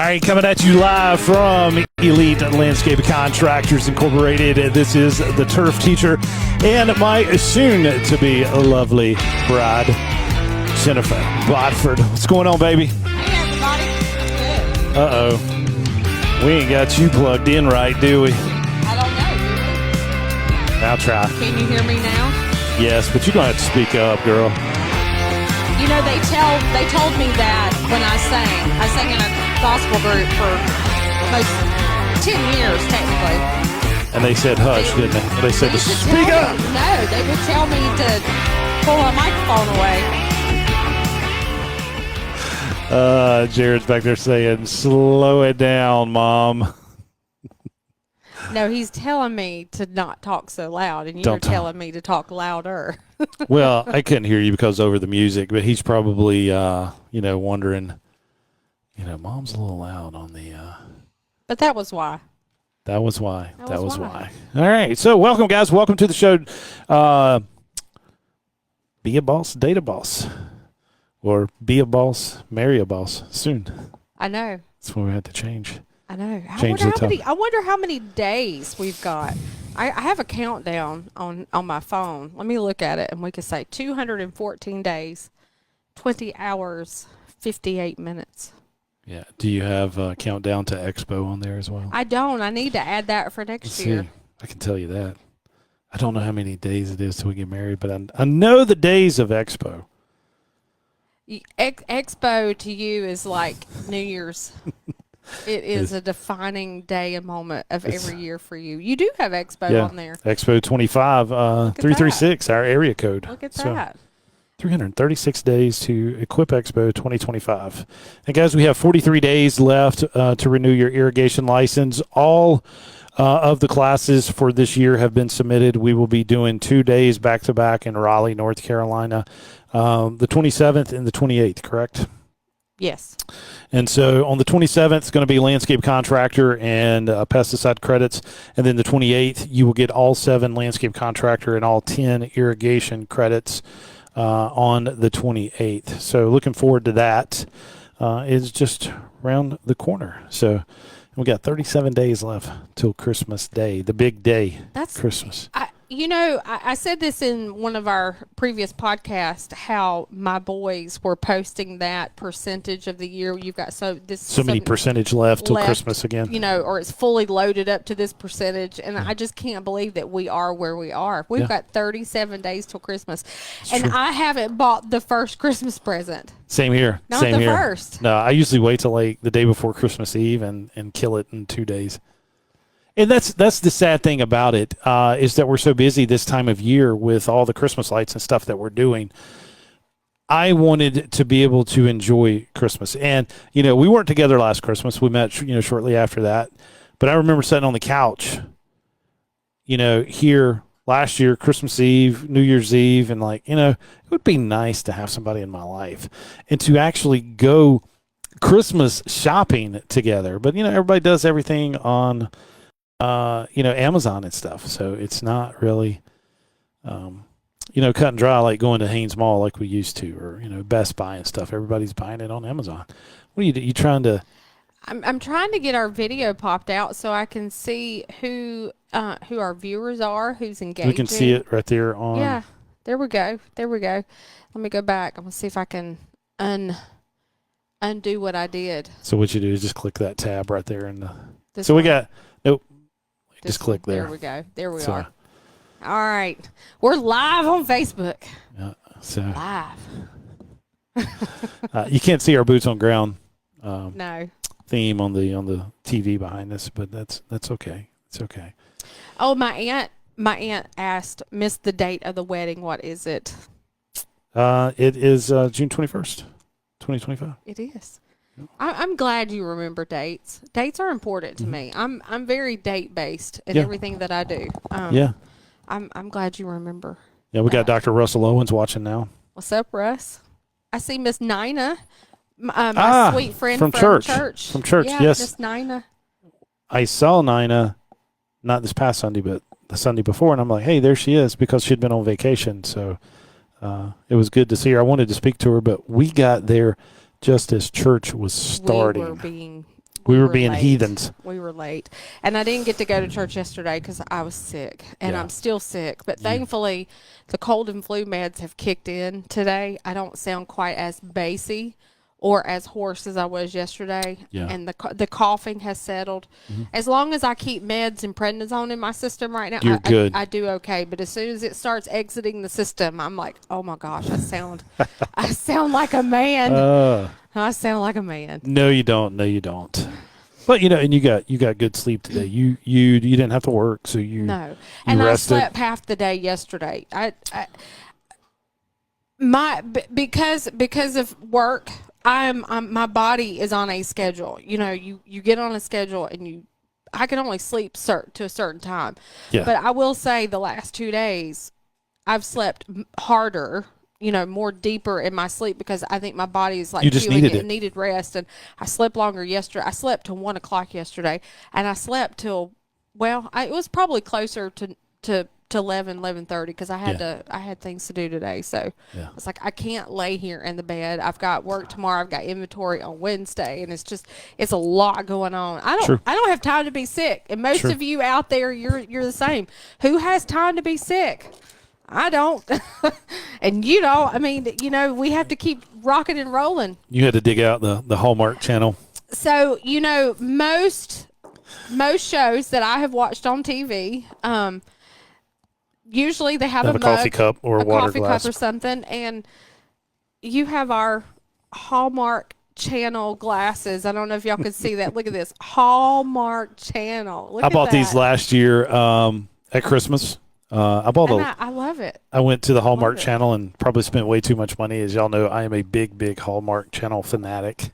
right, coming at you live from Elite Landscape Contractors Incorporated. This is the Turf Teacher and my soon-to-be lovely bride, Jennifer Bodford. What's going on, baby? Hey, everybody. Good. Uh-oh. We ain't got you plugged in right, do we? I don't know, do we? I'll try. Can you hear me now? Yes, but you're going to have to speak up, girl. You know, they told me that when I sang in a gospel group for almost 10 years, technically. And they said hush, didn't they? They said to speak up. No, they would tell me to pull my microphone away. Jared's back there saying, slow it down, Mom. No, he's telling me to not talk so loud, and you're telling me to talk louder. Well, I couldn't hear you because over the music, but he's probably, wondering, Mom's a little loud on the... But that was why. That was why. All right. So welcome, guys. Welcome to the show. Be a boss, date a boss. Or be a boss, marry a boss soon. I know. That's what we had to change. I know. I wonder how many days we've got. I have a countdown on my phone. Let me look at it, and we could say 214 days, 20 hours, 58 minutes. Yeah. Do you have a countdown to Expo on there as well? I don't. I need to add that for next year. I can tell you that. I don't know how many days it is till we get married, but I know the days of Expo. Expo to you is like New Year's. It is a defining day and moment of every year for you. You do have Expo on there. Expo 25, 336, our area code. Look at that. 336 days to Equip Expo 2025. And guys, we have 43 days left to renew your irrigation license. All of the classes for this year have been submitted. We will be doing 2 days back-to-back in Raleigh, North Carolina, the 27th and the 28th, correct? Yes. And so on the 27th, it's going to be landscape contractor and pesticide credits. And then the 28th, you will get all 7 landscape contractor and all 10 irrigation credits on the 28th. So looking forward to that. It's just around the corner. So we got 37 days left till Christmas Day, the big day. That's Christmas. I said this in one of our previous podcasts, how my boys were posting that percentage of the year. You've got so many percentage left till Christmas again. Or it's fully loaded up to this percentage. And I just can't believe that we are where we are. We've got 37 days till Christmas. It's true. I haven't bought the first Christmas present. Same here. Not the first. No, I usually wait till like the day before Christmas Eve and kill it in 2 days. And that's the sad thing about it, is that we're so busy this time of year with all the Christmas lights and stuff that we're doing. I wanted to be able to enjoy Christmas. And, we weren't together last Christmas. We met, shortly after that. But I remember sitting on the couch, here last year, Christmas Eve, New Year's Eve, and it would be nice to have somebody in my life and to actually go Christmas shopping together. But, everybody does everything on Amazon and stuff. So it's not really, cut and dry like going to Haynes Mall like we used to, or, Best Buy and stuff. Everybody's buying it on Amazon. What are you trying to? I'm trying to get our video popped out so I can see who our viewers are, who's engaging. We can see it right there on. Yeah, there we go. Let me go back. I'm going to see if I can undo what I did. So what you do is just click that tab right there. We got, nope. Just click there. There we go. There we are. All right. We're live on Facebook. Yeah. So live. You can't see our boots on ground no theme on the TV behind us, but that's okay. It's okay. Oh, my aunt asked, missed the date of the wedding. What is it? It is June 21st, 2025. It is. I'm glad you remember dates. Dates are important to me. I'm very date based in everything that I do. I'm glad you remember. Yeah, we got Dr. Russell Owens watching now. What's up, Russ? I see Miss Nina, my sweet friend from church. From church, yeah, yes. Miss Nina. I saw Nina, not this past Sunday, but the Sunday before, and I'm like, hey, there she is, because she'd been on vacation. So it was good to see her. I wanted to speak to her, but we got there just as church was starting. We were being We were were being late. heathens. We were late. And I didn't get to go to church yesterday because I was sick. And Yeah. I'm still sick. But thankfully, the cold and flu meds have kicked in today. I don't sound quite as bassy or as hoarse as I was yesterday. Yeah. And the coughing has settled. As long as I keep meds and prednisone in my system right now, You're good. I do okay. But as soon as it starts exiting the system, I'm like, oh my gosh, I sound like a man. I sound like a man. No, you don't. No, you don't. But and you got good sleep today. You didn't have to work, so you No, and rested. I slept half the day yesterday. Because of work, I'm my body is on a schedule. You get on a schedule and I can only sleep to a certain time. Yeah. But I will say the last 2 days, I've slept harder. More deeper in my sleep because I think my body is like You just feeling needed it it. needed rest, and I slept longer yesterday. I slept till 1 o'clock yesterday, and I slept till it was probably closer to 11:30 because I had things to do today. So Yeah. it's like I can't lay here in the bed. I've got work tomorrow. I've got inventory on Wednesday, and it's a lot going on. I don't have time to be sick, and most of you out there, you're the same. Who has time to be sick? I don't. And you don't. I mean, we have to keep rocking and rolling. You had to dig out the Hallmark Channel. So, most shows that I have watched on TV, usually they have Have a a coffee cup or a water coffee glass. cup or something, and you have our Hallmark Channel glasses. I don't know if y'all could see that. Look at this Hallmark Channel. Look I at bought these that. last year at Christmas. I bought And I love it. I went to the Hallmark it. Channel and probably spent way too much money. As y'all know, I am a big Hallmark Channel fanatic.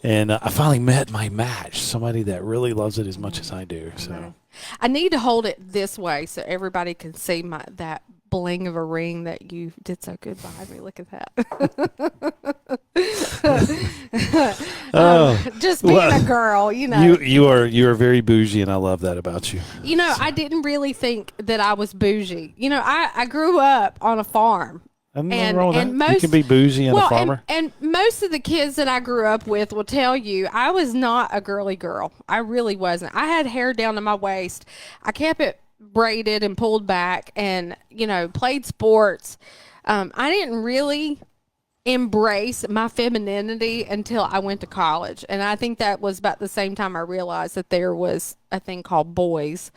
And I finally met my match, somebody that really loves it as much as I do. So I need to hold it this way so everybody can see that bling of a ring that you did so good behind me. Look at that. Just being a girl, You are very bougie, and I love that about you. I didn't really think that I was bougie. I grew up on a farm. And you can be bougie and a farmer. And most of the kids that I grew up with will tell you I was not a girly girl. I really wasn't. I had hair down to my waist. I kept it braided and pulled back and, played sports. I didn't really embrace my femininity until I went to college. And I think that was about the same time I realized that there was a thing called boys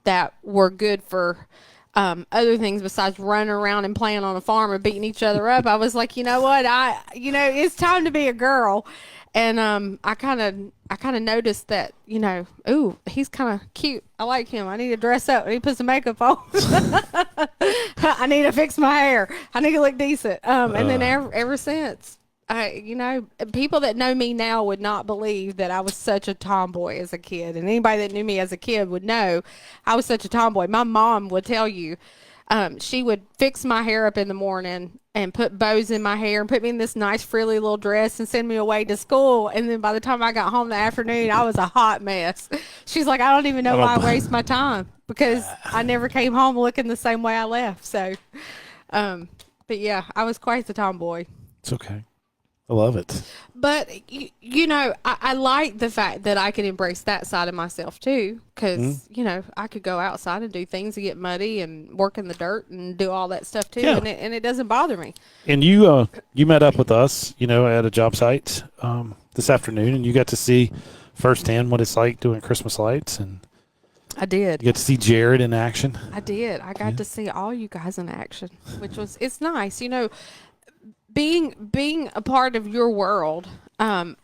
that were good for other things besides running around and playing on a farm and beating each other up. I was like, you know what? It's time to be a girl. And I kind of noticed that, ooh, he's kind of cute. I like him. I need to dress up. I need to put some makeup on. I need to fix my hair. I need to look decent. And then ever since, people that know me now would not believe that I was such a tomboy as a kid. And anybody that knew me as a kid would know I was such a tomboy. My mom would tell you, she would fix my hair up in the morning and put bows in my hair and put me in this nice frilly little dress and send me away to school. And then by the time I got home in the afternoon, I was a hot mess. She's like, I don't even know why I waste my time because I never came home looking the same way I left. So, but yeah, I was quite the tomboy. It's okay. I love it. But, I like the fact that I can embrace that side of myself, too, because, I could go outside and do things and get muddy and work in the dirt and do all that stuff, too, Yeah. and it doesn't bother me. And you met up with us, at a job site this afternoon, and you got to see firsthand what it's like doing Christmas lights, and I did. you got to see Jared in action. I did. I got to see all you guys in action, it's nice, being a part of your world. I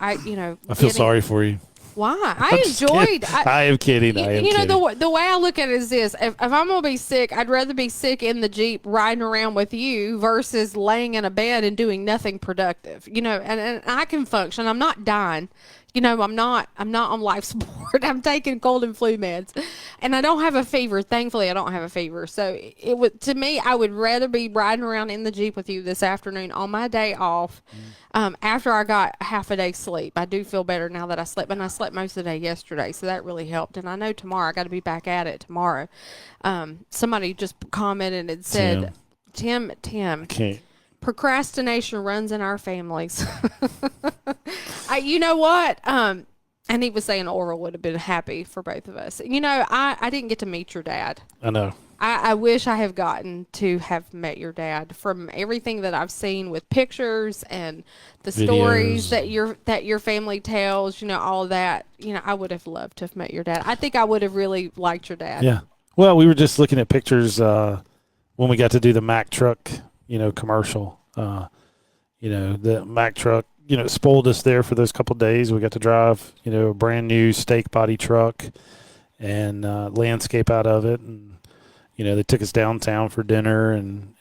feel sorry for you. Why? I enjoyed. I am kidding. I am kidding. The way I look at it is this: if I'm gonna be sick, I'd rather be sick in the Jeep riding around with you versus laying in a bed and doing nothing productive. And I can function. I'm not dying. I'm not on life support. I'm taking cold and flu meds, and I don't have a fever. Thankfully, I don't have a fever. So to me, I would rather be riding around in the Jeep with you this afternoon on my day off. After I got half a day's sleep, I do feel better now that I slept, and I slept most of the day yesterday, so that really helped. And I know tomorrow I got to be back at it tomorrow. Somebody just commented and said, Tim. Okay. Procrastination runs in our families. You know what? And he was saying Oral would have been happy for both of us. You know, I didn't get to meet your dad. I know. I wish I have gotten to have met your dad. From everything that I've seen with pictures and the stories Videos. that your family tells, you know, all of that, you know, I would have loved to have met your dad. I think I would have really liked your dad. Yeah. Well, we were just looking at pictures when we got to do the Mack truck, you know, commercial. You know, the Mack truck, you know, spoiled us there for those couple of days. We got to drive, you know, a brand new steak body truck and landscape out of it. And, you know, they took us downtown for dinner and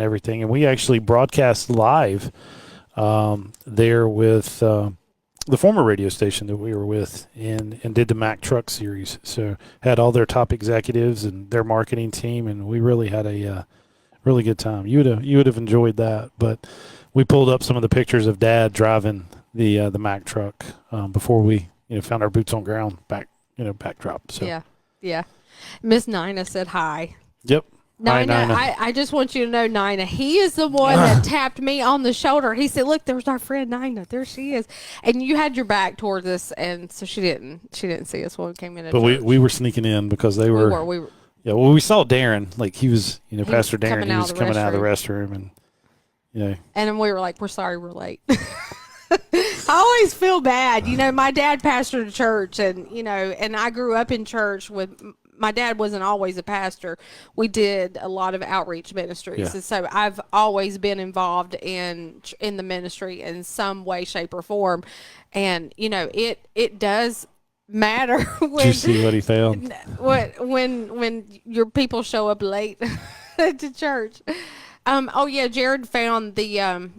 everything. And we actually broadcast live there with the former radio station that we were with and did the Mack truck series. So had all their top executives and their marketing team, and we really had a really good time. You would have enjoyed that. But we pulled up some of the pictures of Dad driving the Mack truck before we, you know, found our boots on ground backdrop. So Yeah. Miss Nina said hi. Yep. Hi, Nina, Nina. I just want you to know, Nina, he is the one that tapped me on the shoulder. He said, "Look, there's our friend Nina. There she is." And you had your back towards us, and so she didn't see us when we came in. But we were sneaking in because they were. We were. Yeah. Well, we saw Darren. Like he was, you know, He Pastor was Darren. coming He out was of the coming out of the restroom, and you know. And then we were like, "We're sorry, we're late." I always feel bad. You know, my dad pastored a church, and you know, and I grew up in church with. My dad wasn't always a pastor. We did a lot of outreach ministries. Yeah. And so I've always been involved in the ministry in some way, shape, or form. And, you know, it does matter when Did you see what he found? when your people show up late to church. Oh yeah, Jared found the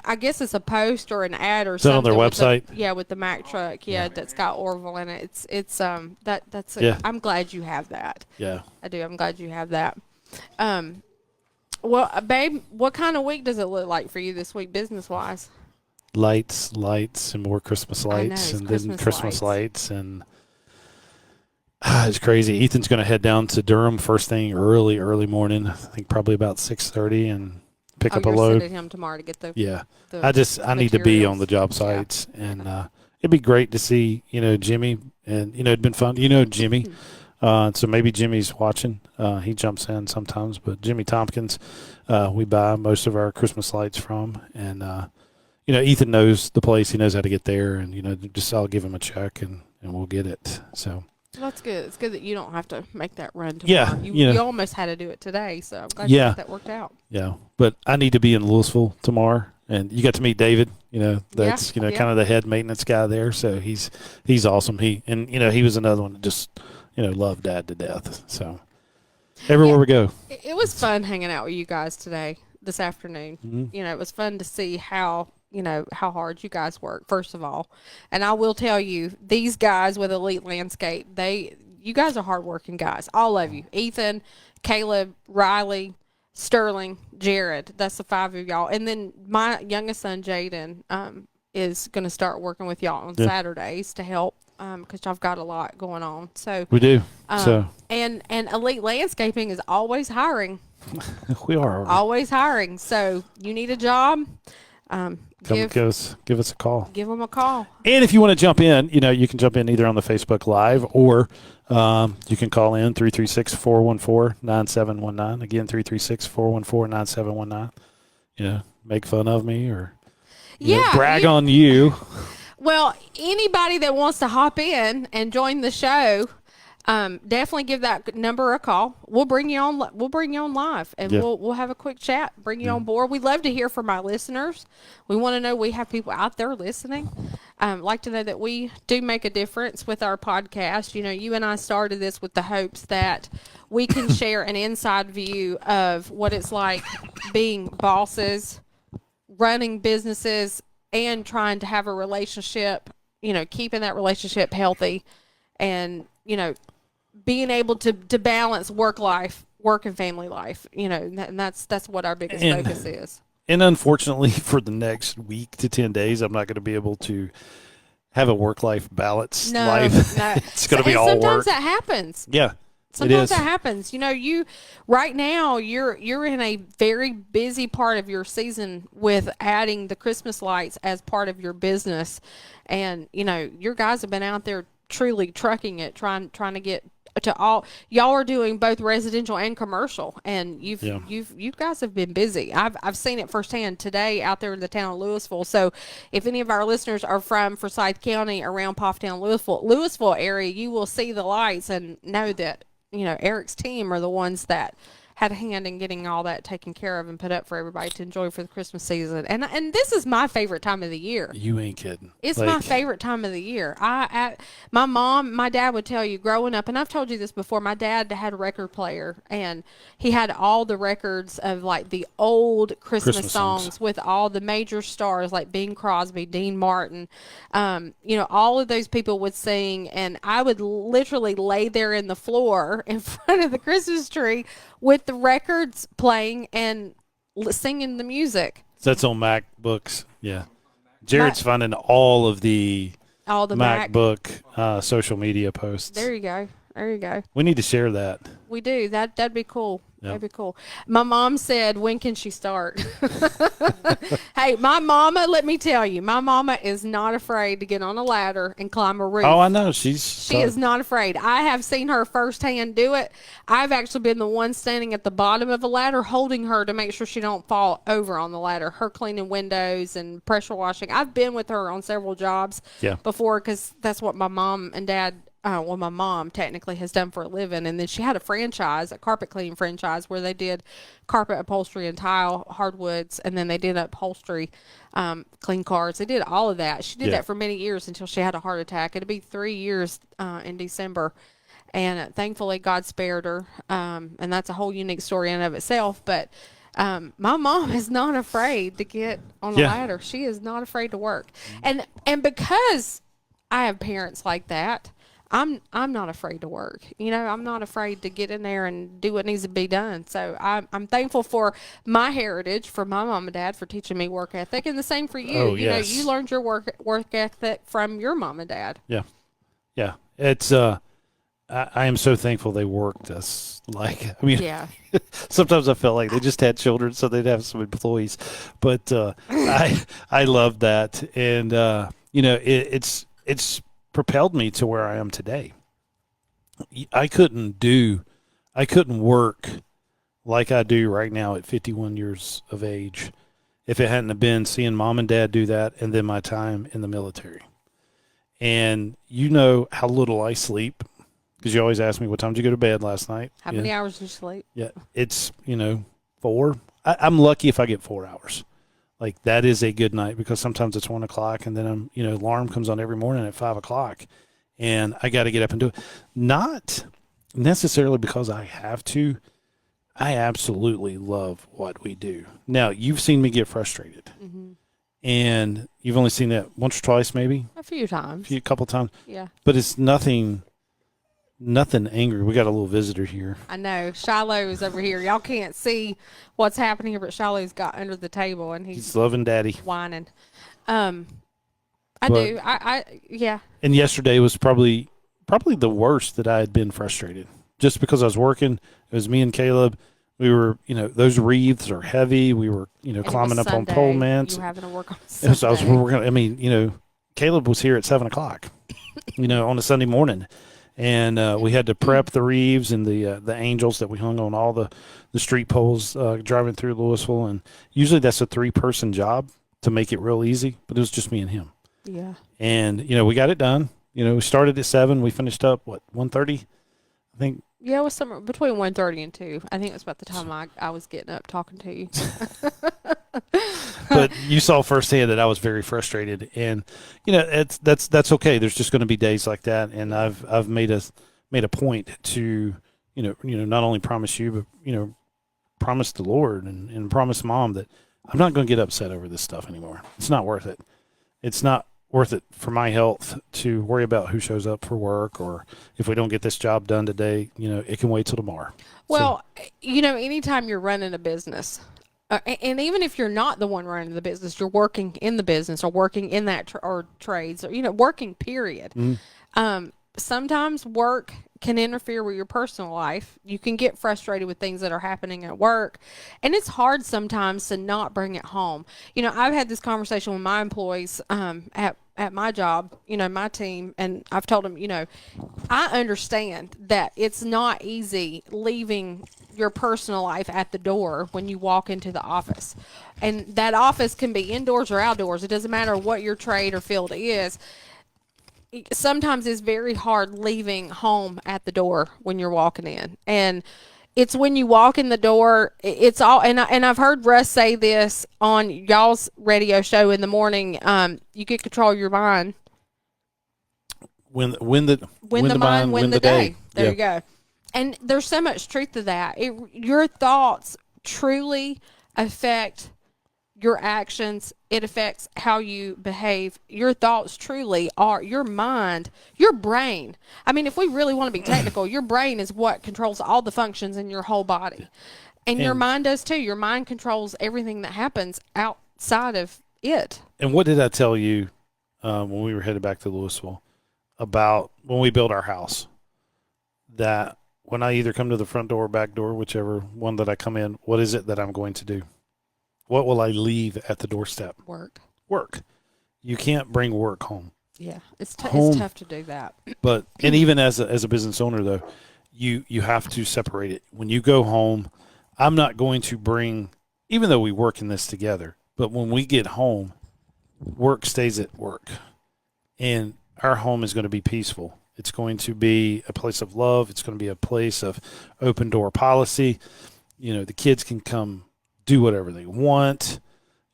I guess it's a post or an ad or Is that on something. their website? With the Mack truck. Yeah, that's got Orville in it. It's that's Yeah. I'm glad you have that. Yeah. I do. I'm glad you have that. Well, babe, what kind of week does it look like for you this week, business wise? Lights, and more Christmas lights, it's and Christmas then Christmas lights. lights, and it's crazy. Ethan's going to head down to Durham first thing early morning. I think probably about 6:30 and pick up a You're load. sending him tomorrow to get the Yeah, the I need to be materials. on the job sites, and it'd be great to see, you know, Jimmy, and you know, it'd been fun. You know, Jimmy. So maybe Jimmy's watching. He jumps in sometimes, but Jimmy Tompkins, we buy most of our Christmas lights from, and you know, Ethan knows the place. He knows how to get there, and you know, just I'll give him a check and we'll get it. So Well, that's good. It's good that you don't have to make that run tomorrow. Yeah, You almost had to do it today, so I'm glad Yeah. that worked out. yeah, but I need to be in Louisville tomorrow, and you got to meet David. You know, that's Yeah. kind of the head maintenance guy there. So he's awesome. He was another one that just loved Dad to death. So everywhere we go. It was fun hanging out with you guys today, this afternoon. Mm-hmm. You know, it was fun to see how hard you guys work, first of all. And I will tell you, these guys with Elite Landscape, you guys are hardworking guys. All of you. Ethan, Caleb, Riley, Sterling, Jared. That's the 5 of y'all. And then my youngest son, Jaden, is going to start working with y'all on Saturdays to help because y'all have got a lot going on. So We do. and Elite Landscaping is always hiring. We are. Always hiring. So you need a job. Give us a call. Give them a call. And if you want to jump in, you can jump in either on the Facebook Live or you can call in 336-414-9719. Again, 336-414-9719. Make fun of me or brag on you. Well, anybody that wants to hop in and join the show, definitely give that number a call. We'll bring you on. We'll bring you on live, and we'll have a quick chat. Bring you on board. We'd love to hear from our listeners. We want to know we have people out there listening. Like to know that we do make a difference with our podcast. You and I started this with the hopes that we can share an inside view of what it's like being bosses, running businesses, and trying to have a relationship. Keeping that relationship healthy, and being able to balance work and family life, and that's what our biggest focus is. And unfortunately, for the next week to 10 days, I'm not going to be able to have a work-life balance life. No. It's going to be all work. Sometimes that happens. Yeah. Sometimes that happens. You right now you're in a very busy part of your season with adding the Christmas lights as part of your business, and your guys have been out there truly trucking it, trying to get to all. Y'all are doing both residential and commercial, and you guys have been busy. I've seen it firsthand today out there in the town of Louisville. So if any of our listeners are from Forsyth County, around Pofftown, Louisville area, you will see the lights and know that Eric's team are the ones that had a hand in getting all that taken care of and put up for everybody to enjoy for the Christmas season. And this is my favorite time of the year. You ain't kidding. It's my favorite time of the year. My dad would tell you growing up, and I've told you this before, my dad had a record player, and he had all the records of like the old Christmas songs with all the major stars like Bing Crosby, Dean Martin. All of those people would sing, and I would literally lay there in the floor in front of the Christmas tree with the records playing and singing the music. So that's on MacBooks. Yeah. Jared's finding all the MacBook social media posts. There you go. We need to share that. We do. That'd be cool. Yep. That'd be cool. My mom said, when can she start? Hey, my mama, let me tell you, my mama is not afraid to get on a ladder and climb a roof. Oh, I know. She is not afraid. I have seen her firsthand do it. I've actually been the one standing at the bottom of a ladder holding her to make sure she don't fall over on the ladder. Her cleaning windows and pressure washing. I've been with her on several jobs before, because that's what my mom and dad my mom technically has done for a living. And then she had a carpet cleaning franchise, where they did carpet upholstery and tile hardwoods, and then they did upholstery, clean cars. They did all of that. She did that for many years until she had a heart attack. It'll be 3 years in December, and thankfully God spared her. And that's a whole unique story in and of itself. But my mom is not afraid to get on the ladder. She is not afraid to work, and because I have parents like that, I'm not afraid to work. I'm not afraid to get in there and do what needs to be done. So I'm thankful for my heritage, for my mom and dad, for teaching me work ethic, and the same for you. Oh, yes. You learned your work ethic from your mom and dad. Yeah. Yeah. It's I am so thankful they worked us. Sometimes I felt like they just had children so they'd have some employees. But I love that, and it's propelled me to where I am today. I couldn't work like I do right now at 51 years of age if it hadn't have been seeing mom and dad do that, and then my time in the military. And how little I sleep, because you always ask me, what time did you go to bed last night? How many hours did you sleep? Yeah, it's 4. I'm lucky if I get 4 hours. Like, that is a good night, because sometimes it's 1 o'clock, and then alarm comes on every morning at 5 o'clock, and I got to get up and do it. Not necessarily because I have to. I absolutely love what we do. Now, you've seen me get frustrated, and you've only seen that once or twice, maybe a few times, a couple times. Yeah, but it's nothing angry. We got a little visitor here. I know. Shiloh is over here. Y'all can't see what's happening here, but Shiloh's got under the table, and he's loving daddy, whining. Yeah. And yesterday was probably the worst that I had been frustrated, just because I was working. It was me and Caleb. We were, those wreaths are heavy. We were, climbing up on pole mats. You were having to work on Sunday. So I was working. Caleb was here at 7 o'clock, on a Sunday morning. And we had to prep the wreaths and the angels that we hung on all the street poles driving through Louisville. And usually that's a 3-person job to make it real easy, but it was just me and him. Yeah. And, we got it done. We started at 7. We finished up, 1:30, I think. Yeah, it was somewhere between 1:30 and 2. I think it was about the time I was getting up talking to you. But you saw firsthand that I was very frustrated, and that's okay. There's just going to be days like that, and I've made a point to not only promise you, but promise the Lord and promise Mom that I'm not going to get upset over this stuff anymore. It's not worth it. It's not worth it for my health to worry about who shows up for work, or if we don't get this job done today, it can wait till tomorrow. Well, anytime you're running a business, and even if you're not the one running the business, you're working in the business or working in that or trades, or working period. Sometimes work can interfere with your personal life. You can get frustrated with things that are happening at work, and it's hard sometimes to not bring it home. I've had this conversation with my employees at my job, my team, and I've told them, I understand that it's not easy leaving your personal life at the door when you walk into the office. And that office can be indoors or outdoors. It doesn't matter what your trade or field is. Sometimes it's very hard leaving home at the door when you're walking in. And it's when you walk in the door, it's all, and I've heard Russ say this on y'all's radio show in the morning. You get control of your mind. Win the mind, win the day. There Yeah. you go. And there's so much truth to that. Your thoughts truly affect your actions. It affects how you behave. Your thoughts truly are your mind, your brain. I mean, if we really want to be technical, your brain is what controls all the functions in your whole body. And your mind does too. Your mind controls everything that happens outside of it. And what did I tell you when we were headed back to Louisville about when we built our house? That when I either come to the front door or back door, whichever one that I come in, what is it that I'm going to do? What will I leave at the doorstep? Work. You can't bring work home. Yeah, it's tough to do that. But and even as a business owner, though, you have to separate it. When you go home, I'm not going to bring, even though we work in this together, but when we get home, work stays at work. And our home is going to be peaceful. It's going to be a place of love. It's going to be a place of open door policy. The kids can come do whatever they want.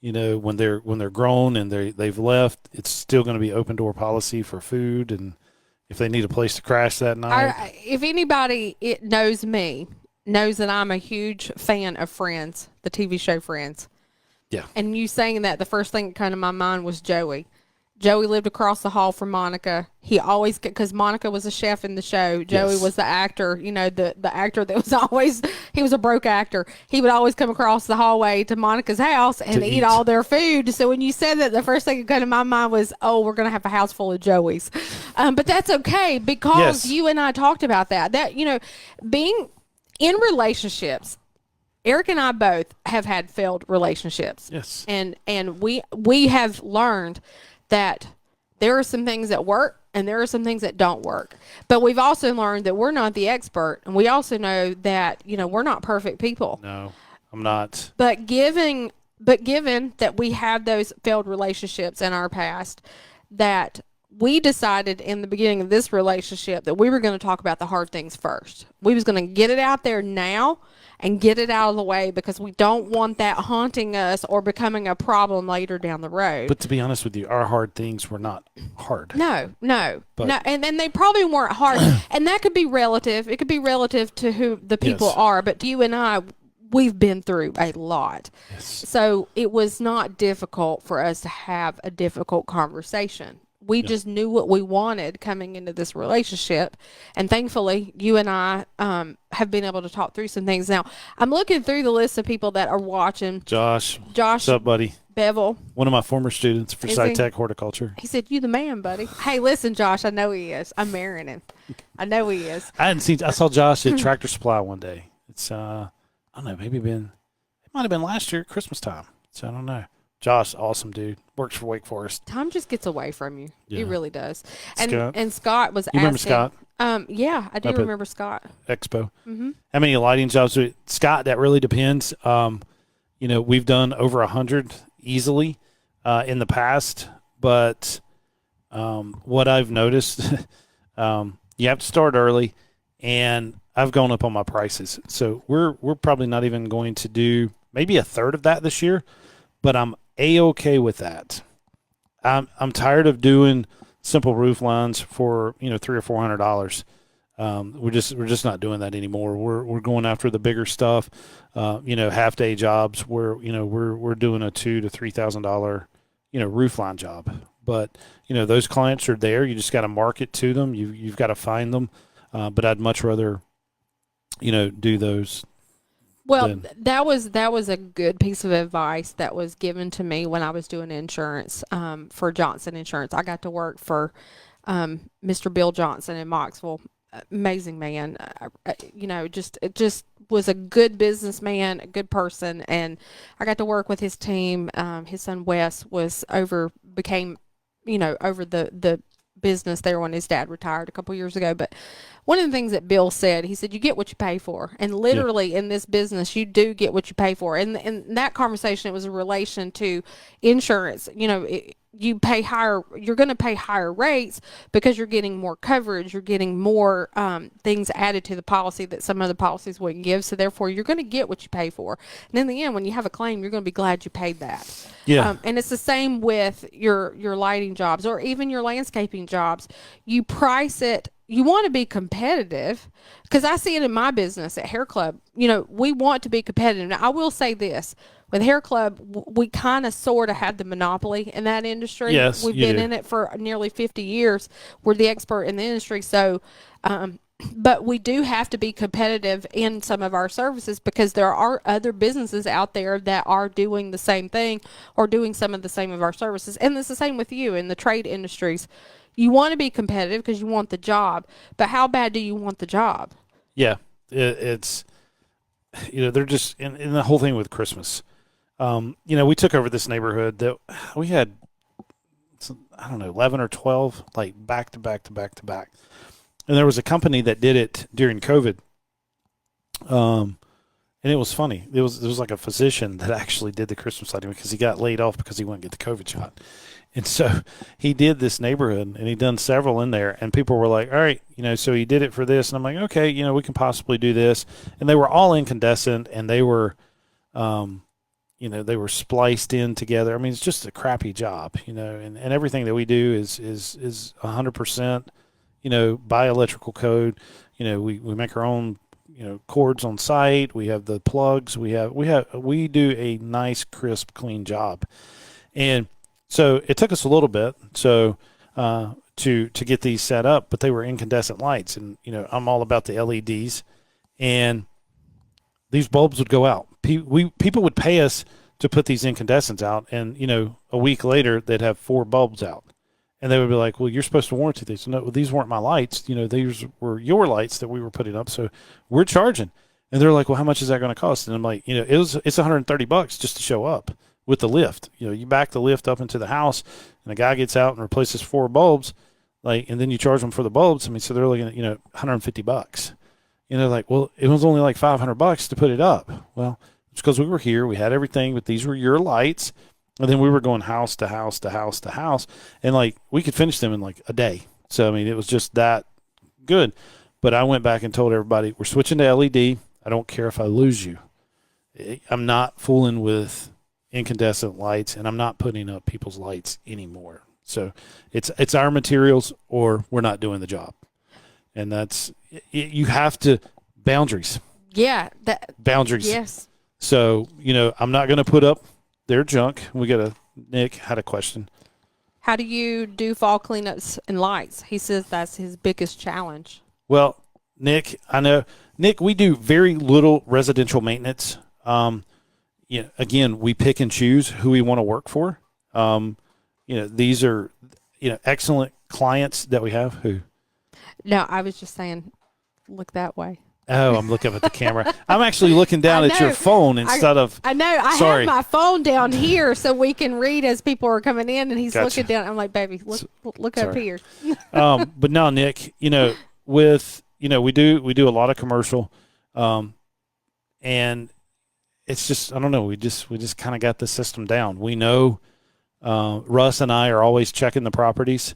When they're grown and they've left, it's still going to be open door policy for food, and if they need a place to crash that night. If anybody knows me, knows that I'm a huge fan of Friends, the TV show Friends. Yeah. And you saying that, the first thing that came to my mind was Joey. Joey lived across the hall from Monica. He always, because Monica was a chef in the show. Joey was the actor, the actor that was always, he was a broke actor. He would always come across the hallway to Monica's house and eat all their food. So when you said that, the first thing that came to my mind was, oh, we're going to have a house full of Joeys. But that's okay, because you and I talked about that. Being in relationships, Eric and I both have had failed relationships. Yes. And we have learned that there are some things that work and there are some things that don't work. But we've also learned that we're not the expert. And we also know that, we're not perfect people. No, I'm not. But given that we have those failed relationships in our past, that we decided in the beginning of this relationship that we were going to talk about the hard things first. We was going to get it out there now and get it out of the way, because we don't want that haunting us or becoming a problem later down the road. But to be honest with you, our hard things were not hard. No. And they probably weren't hard. And that could be relative. It could be relative to who the people are. But you and I, we've been through a lot. Yes. So it was not difficult for us to have a difficult conversation. We just knew what we wanted coming into this relationship. And thankfully, you and I have been able to talk through some things. Now, I'm looking through the list of people that are watching. Josh. What's up, buddy? Bevel. One of my former students for SciTech Horticulture. He said, you the man, buddy. Hey, listen, Josh, I know he is. I'm marrying him. I know he is. I saw Josh at Tractor Supply one day. It's, I don't know, it might have been last year at Christmas time. So I don't know. Josh, awesome dude. Works for Wake Forest. Tom just gets away from you. Yeah. He really does. Scott. And Scott was You remember asking. Scott? Yeah, I do remember Scott. Expo. Mm-hmm. How many lighting jobs? Scott, that really depends. We've done over 100 easily in the past, but what I've noticed, you have to start early, and I've gone up on my prices. So we're probably not even going to do maybe a third of that this year, but I'm A-okay with that. I'm tired of doing simple roof lines for $300 or $400. We're just not doing that anymore. We're going after the bigger stuff. Half day jobs where we're doing a $2,000 to $3,000 roof line job. But those clients are there. You just got to market to them. You've got to find them. But I'd much rather do those. Well, that was a good piece of advice that was given to me when I was doing insurance for Johnson Insurance. I got to work for Mr. Bill Johnson in Moxville amazing man. Just was a good businessman, a good person, and I got to work with his team. His son Wes became, over the business there when his dad retired a couple years ago. But one of the things that Bill said, he said, you get what you pay for. And literally in this business, you do get what you pay for. And in that conversation, it was a relation to insurance. You pay higher, you're going to pay higher rates because you're getting more coverage, you're getting more things added to the policy that some other policies wouldn't give. So therefore, you're going to get what you pay for. And in the end, when you have a claim, you're going to be glad you paid that. Yeah. And it's the same with your lighting jobs or even your landscaping jobs. You price it. You want to be competitive, because I see it in my business at Hair Club. We want to be competitive. Now, I will say this. With Hair Club, we kind of sort of had the monopoly in that industry. Yes, We've you been do. in it for nearly 50 years. We're the expert in the industry. So, but we do have to be competitive in some of our services, because there are other businesses out there that are doing the same thing or doing some of the same of our services. And it's the same with you in the trade industries. You want to be competitive because you want the job, but how bad do you want the job? Yeah. It's, they're just in the whole thing with Christmas. We took over this neighborhood that we had, I don't know, 11 or 12, like back to back to back to back. And there was a company that did it during COVID. And it was funny. There was like a physician that actually did the Christmas lighting because he got laid off because he wouldn't get the COVID shot. And so he did this neighborhood, and he done several in there, and people were like, all right, so he did it for this. And I'm like, okay, we can possibly do this. And they were all incandescent, and they were, they were spliced in together. I mean, it's just a crappy job, and everything that we do is 100%, by electrical code. We make our own, cords on site. We have the plugs. We do a nice, crisp, clean job. And so it took us a little bit to get these set up, but they were incandescent lights, and I'm all about the LEDs, and these bulbs would go out. People would pay us to put these incandescents out, and a week later they'd have 4 bulbs out, and they would be like, "Well, you're supposed to warranty these." No, these weren't my lights. These were your lights that we were putting up, so we're charging. And they're like, "Well, how much is that going to cost?" And I'm like, it's $130 just to show up with the lift. You back the lift up into the house, and a guy gets out and replaces 4 bulbs, and then you charge them for the bulbs. I mean, so they're looking at $150. Like, well, it was only like $500 to put it up. Well, it's because we were here, we had everything, but these were your lights, and then we were going house to house to house to house, and like we could finish them in like a day. So I mean, it was just that good. But I went back and told everybody, we're switching to LED. I don't care if I lose you. I'm not fooling with incandescent lights, and I'm not putting up people's lights anymore. So it's our materials, or we're not doing the job. And that's, you have to, boundaries. Yeah. Boundaries. Yes. So, I'm not going to put up their junk. Nick had a question. How do you do fall cleanups and lights? He says that's his biggest challenge. Well, Nick, I know. Nick, we do very little residential maintenance. Again, we pick and choose who we want to work for. These are, excellent clients that we have who. No, I was just saying, look that way. Oh, I'm looking at the camera. I'm actually looking down at your phone instead of. I know. I have my phone down here so we can read as people are coming in, and he's looking down. I'm like, baby, look up here. But no, Nick, with we do a lot of commercial, and it's just, I don't know. We just kind of got the system down. We know, Russ and I are always checking the properties.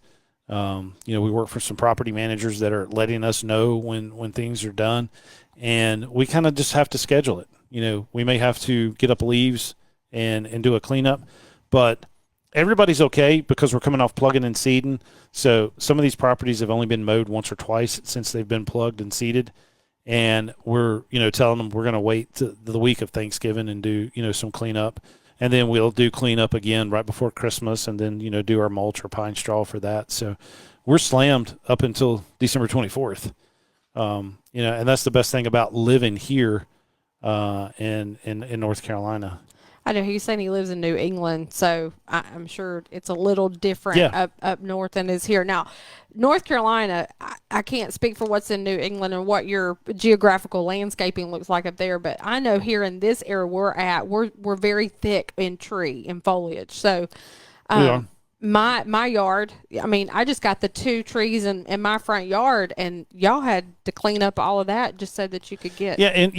We work for some property managers that are letting us know when things are done, and we kind of just have to schedule it. We may have to get up leaves and do a cleanup, but everybody's okay because we're coming off plugging and seeding. So some of these properties have only been mowed once or twice since they've been plugged and seeded. And we're, telling them we're going to wait to the week of Thanksgiving and do, some cleanup. And then we'll do cleanup again right before Christmas, and then, do our mulch or pine straw for that. So we're slammed up until December 24th. And that's the best thing about living here in North Carolina. I know he's saying he lives in New England, so I'm sure it's a little different Yeah. up north than it is here. Now, North Carolina, I can't speak for what's in New England and what your geographical landscaping looks like up there, but I know here in this area we're at, we're very thick in tree and foliage. So, We are. my yard, I mean, I just got the 2 trees in my front yard, and y'all had to clean up all of that just so that you could get. Yeah, and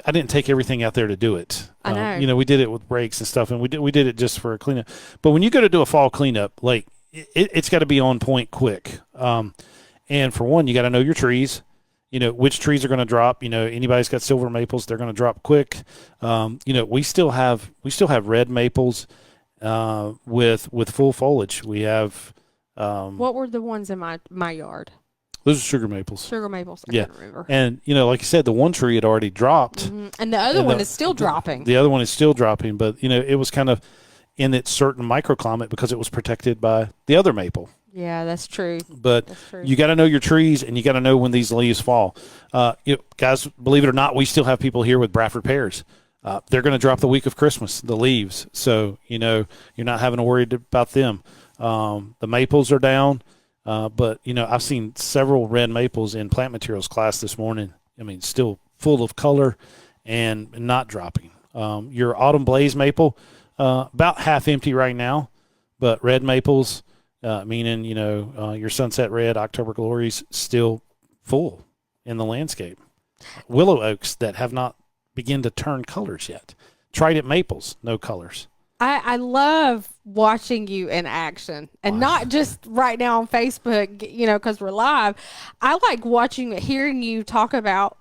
I didn't take everything out there to do it. I know. We did it with breaks and stuff, and we did it just for a cleanup. But when you go to do a fall cleanup, like it's got to be on point quick. And for one, you got to know your trees. Which trees are going to drop. Anybody's got silver maples, they're going to drop quick. We still have red maples with full foliage. We have. What were the ones in my yard? Those are sugar maples. Sugar maples. I Yeah. can't remember. And, like you said, the one tree had already dropped. And the other one is still dropping. The other one is still dropping, but, it was kind of in its certain microclimate because it was protected by the other maple. Yeah, that's true. But That's true. you got to know your trees, and you got to know when these leaves fall. Guys, believe it or not, we still have people here with Bradford pears. They're going to drop the week of Christmas, the leaves. So, you're not having to worry about them. The maples are down. But, I've seen several red maples in plant materials class this morning. I mean, still full of color and not dropping. Your autumn blaze maple, about half empty right now, but red maples, meaning, your sunset red, October glories, still full in the landscape. Willow oaks that have not begun to turn colors yet. Trident maples, no colors. I love watching you in action, and not just right now on Facebook, because we're live. I like hearing you talk about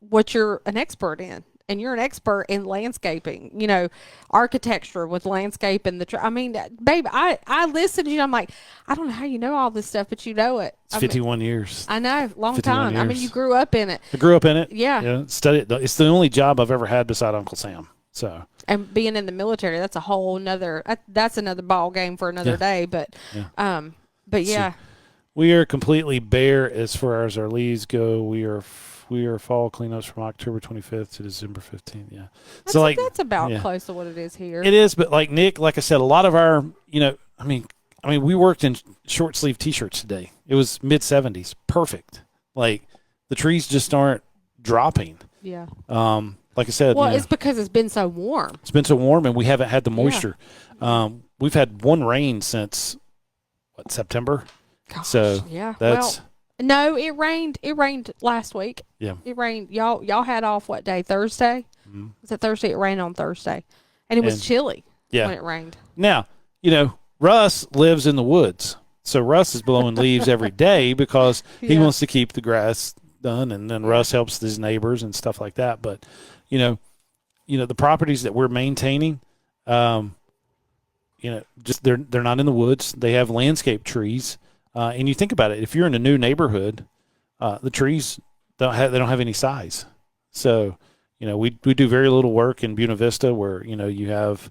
what you're an expert in, and you're an expert in landscaping, architecture with landscape and I mean, babe, I listen to you. I'm like, I don't know how you know all this stuff, but you know it. It's 51 years. I know, long 51 time. I mean, years. you grew up in it. I grew up in it. Yeah. Studied. It's the only job I've ever had beside Uncle Sam. So. And being in the military, that's a whole nother. That's another ball game for another day. But, but yeah. So we are completely bare as far as our leaves go. We are fall cleanups from October 25th to December 15th. Yeah. That's about close to what it is here. It is, but like Nick, like I said, a lot of our, I mean, we worked in short sleeve T-shirts today. It was mid 70s, perfect. Like the trees just aren't dropping. Yeah. Like I said, well, it's because it's been so warm. It's been so warm, and we haven't had the moisture. We've had one rain since September. Gosh, so yeah. That's no, it rained. It rained last week. Yeah, it rained. Y'all had off what day? Thursday. Mm-hmm. Was it Thursday? It rained on Thursday, and it was chilly. Yeah. When it rained. Now Russ lives in the woods, so Russ is blowing leaves every day because he wants to keep the grass done, and then Russ helps his neighbors and stuff like that. But the properties that we're maintaining, just they're not in the woods. They have landscape trees, and you think about it. If you're in a new neighborhood, the trees don't have any size. So we do very little work in Buena Vista where you have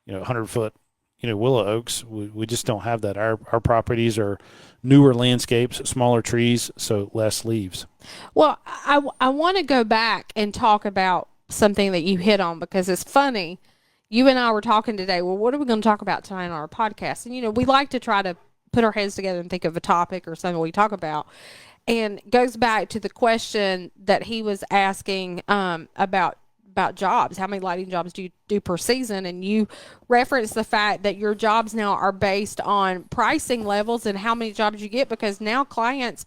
100-foot willow oaks. We just don't have that. Our properties are newer landscapes, smaller trees, so less leaves. Well, I want to go back and talk about something that you hit on because it's funny. You and I were talking today. Well, what are we going to talk about tonight on our podcast? And we like to try to put our heads together and think of a topic or something we talk about. And it goes back to the question that he was asking about jobs. How many lighting jobs do you do per season? And you referenced the fact that your jobs now are based on pricing levels and how many jobs you get, because now clients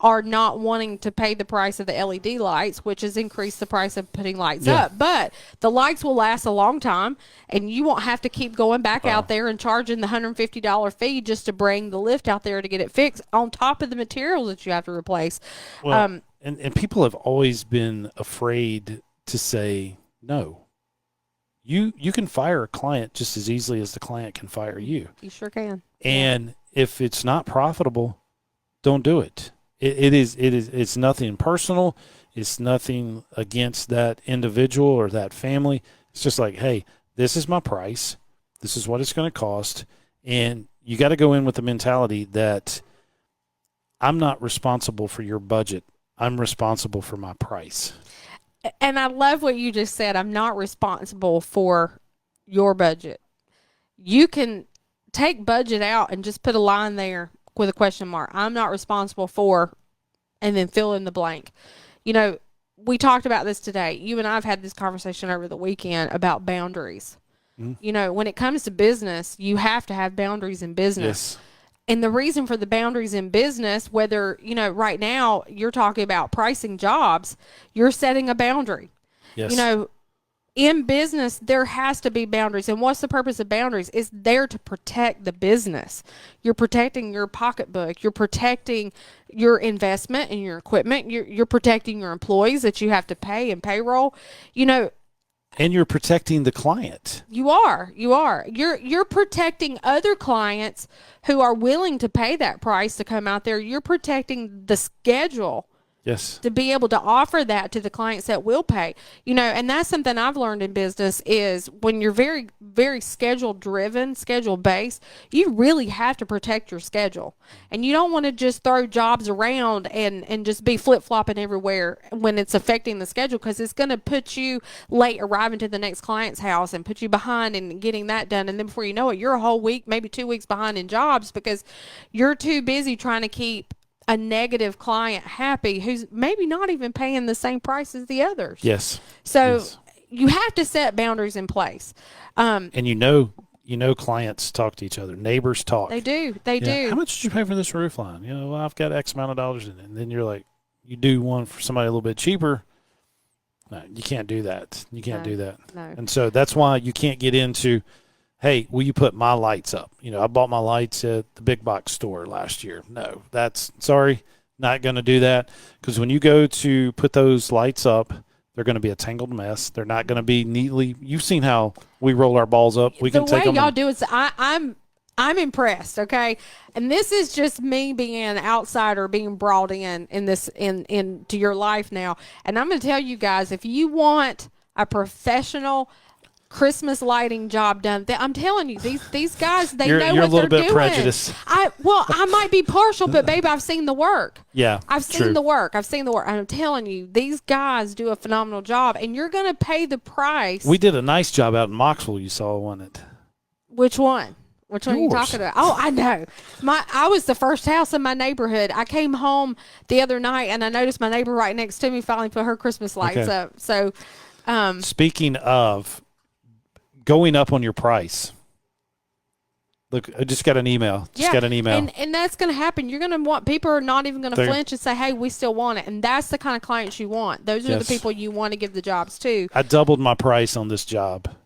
are not wanting to pay the price of the LED lights, which has increased the price of putting lights up. But the lights will last a long time, and you won't have to keep going back out there and charging the $150 fee just to bring the lift out there to get it fixed on top of the materials that you have to replace. Well, and people have always been afraid to say no. You can fire a client just as easily as the client can fire you. You sure can. And if it's not profitable, don't do it. It's nothing personal. It's nothing against that individual or that family. It's just like, hey, this is my price. This is what it's going to cost. And you got to go in with the mentality that I'm not responsible for your budget. I'm responsible for my price. And I love what you just said. I'm not responsible for your budget. You can take budget out and just put a line there with a question mark. I'm not responsible for, and then fill in the blank. You know, we talked about this today. You and I have had this conversation over the weekend about boundaries. You know, when it comes to business, you have to have boundaries in business. Yes. And the reason for the boundaries in business, whether, you know, right now you're talking about pricing jobs, you're setting a boundary. Yes. You know, in business, there has to be boundaries. And what's the purpose of boundaries? It's there to protect the business. You're protecting your pocketbook. You're protecting your investment and your equipment. You're protecting your employees that you have to pay and payroll. You know, and you're protecting the client. You are. You're protecting other clients who are willing to pay that price to come out there. You're protecting the schedule. Yes. To be able to offer that to the clients that will pay. You know, and that's something I've learned in business is when you're very, very schedule driven, schedule based, you really have to protect your schedule. And you don't want to just throw jobs around and just be flip flopping everywhere when it's affecting the schedule, because it's going to put you late arriving to the next client's house and put you behind in getting that done. And then before you know it, you're a whole week, maybe 2 weeks behind in jobs because you're too busy trying to keep a negative client happy who's maybe not even paying the same price as the others. Yes. So yes. You have to set boundaries in place. And you know, clients talk to each other. Neighbors talk. They do. They do. How much did you pay for this roof line? You know, well, I've got X amount of dollars in it. And then you're like, you do one for somebody a little bit cheaper. No, you can't do that. You can't do that. No. And so that's why you can't get into, hey, will you put my lights up? You know, I bought my lights at the big box store last year. No, sorry, not going to do that. Because when you go to put those lights up, they're going to be a tangled mess. They're not going to be neatly. You've seen how we roll our balls up. We can take them. The way y'all do it, I'm impressed. Okay, and this is just me being an outsider, being brought in this into your life now. And I'm going to tell you guys, if you want a professional Christmas lighting job done, I'm telling you, these guys, they know what they're doing. You're a little bit prejudiced. I might be partial, but babe, I've seen the work. Yeah, I've seen the work. I'm telling you, these guys do a phenomenal job, and you're going to pay the price. We did a nice job out in Moxville. You saw, wasn't it? Which one? Which one are you talking about? Oh, I know. I was the first house in my neighborhood. I came home the other night, and I noticed my neighbor right next to me finally put her Christmas lights up. So, speaking of going up on your price. Look, I just got an email. And that's going to happen. You're going to want, people are not even going to flinch and say, hey, we still want it. And that's the kind of clients you want. Those are the people you want to give the jobs to. I doubled my price on this job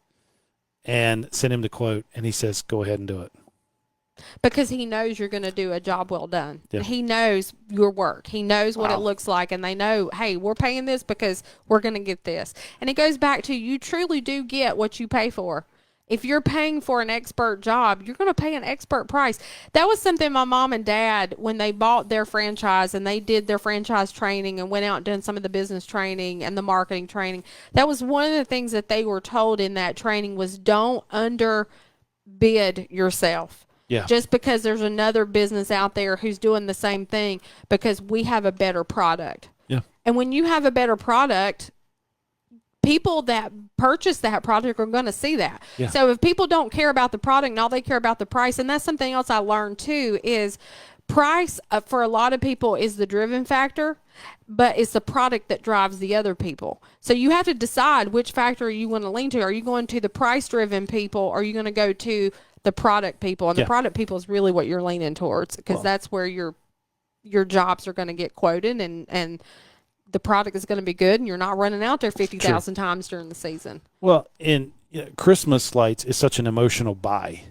and sent him the quote, and he says, go ahead and do it. Because he knows you're going to do a job well done. Yeah. He knows your work. He knows what it looks like, and they know, hey, we're paying this because we're going to get this. And it goes back to, you truly do get what you pay for. If you're paying for an expert job, you're going to pay an expert price. That was something my mom and dad, when they bought their franchise and they did their franchise training and went out and done some of the business training and the marketing training, that was one of the things that they were told in that training was, don't underbid yourself. Yeah. Just because there's another business out there who's doing the same thing, because we have a better product. Yeah. And when you have a better product, people that purchase that product are going to see that. Yeah. So if people don't care about the product and all they care about the price, and that's something else I learned too, is price for a lot of people is the driven factor, but it's the product that drives the other people. So you have to decide which factor you want to lean to. Are you going to the price driven people, or are you going to go to the product people? And the product people is really what you're leaning towards, because that's where your jobs are going to get quoted, and the product is going to be good, and you're not running out there 50,000 times during the season. Well, in Christmas lights is such an emotional buy,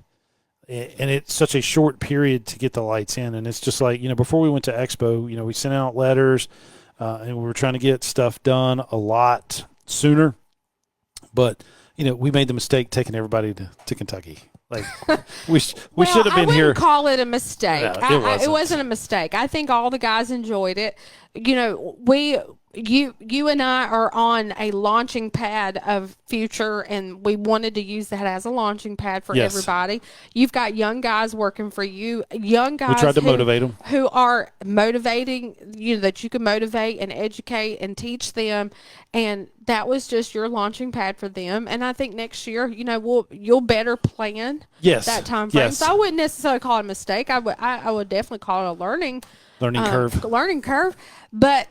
and it's such a short period to get the lights in. And it's just like, before we went to Expo, we sent out letters, and we were trying to get stuff done a lot sooner. But, we made the mistake taking everybody to Kentucky. Like, we should have been here. I wouldn't call it a mistake. No, it wasn't a mistake. I think all the guys enjoyed it. We you and I are on a launching pad of future, and we wanted to use that as a launching pad for Yes. everybody. You've got young guys working for you, young We guys tried to motivate them. who are motivating you, that you can motivate and educate and teach them, and that was just your launching pad for them. And I think next year, you'll better plan Yes. that time frame. Yes. So I wouldn't necessarily call it a mistake. I would definitely call it a learning curve. But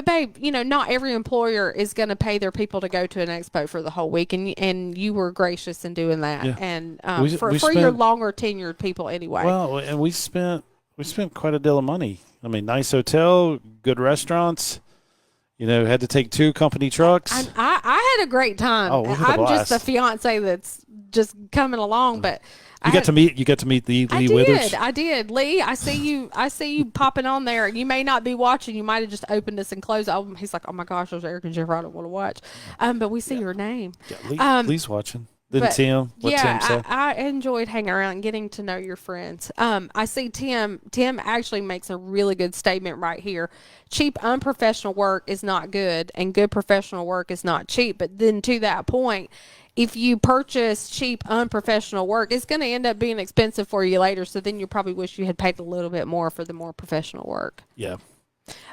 babe, not every employer is going to pay their people to go to an expo for the whole week, and you were gracious in doing that, Yeah. and We for your spent- longer tenured people anyway. Well, and we spent quite a deal of money. I mean, nice hotel, good restaurants. Had to take 2 company trucks. I had a great time. Oh, we had a I'm just blast. the fiance that's just coming along, but You got to meet Lee Withers. I did. Lee, I see you popping on there. You may not be watching. You might have just opened us and closed. Oh, he's like, oh my gosh, there's Eric and Jennifer. I don't want to watch. But we see your name. Yeah, Lee's watching. Then Tim. What's Tim say? I enjoyed hanging around and getting to know your friends. I see Tim. Tim actually makes a really good statement right here. Cheap, unprofessional work is not good, and good professional work is not cheap. But then to that point, if you purchase cheap, unprofessional work, it's going to end up being expensive for you later. So then you probably wish you had paid a little bit more for the more professional work. Yeah.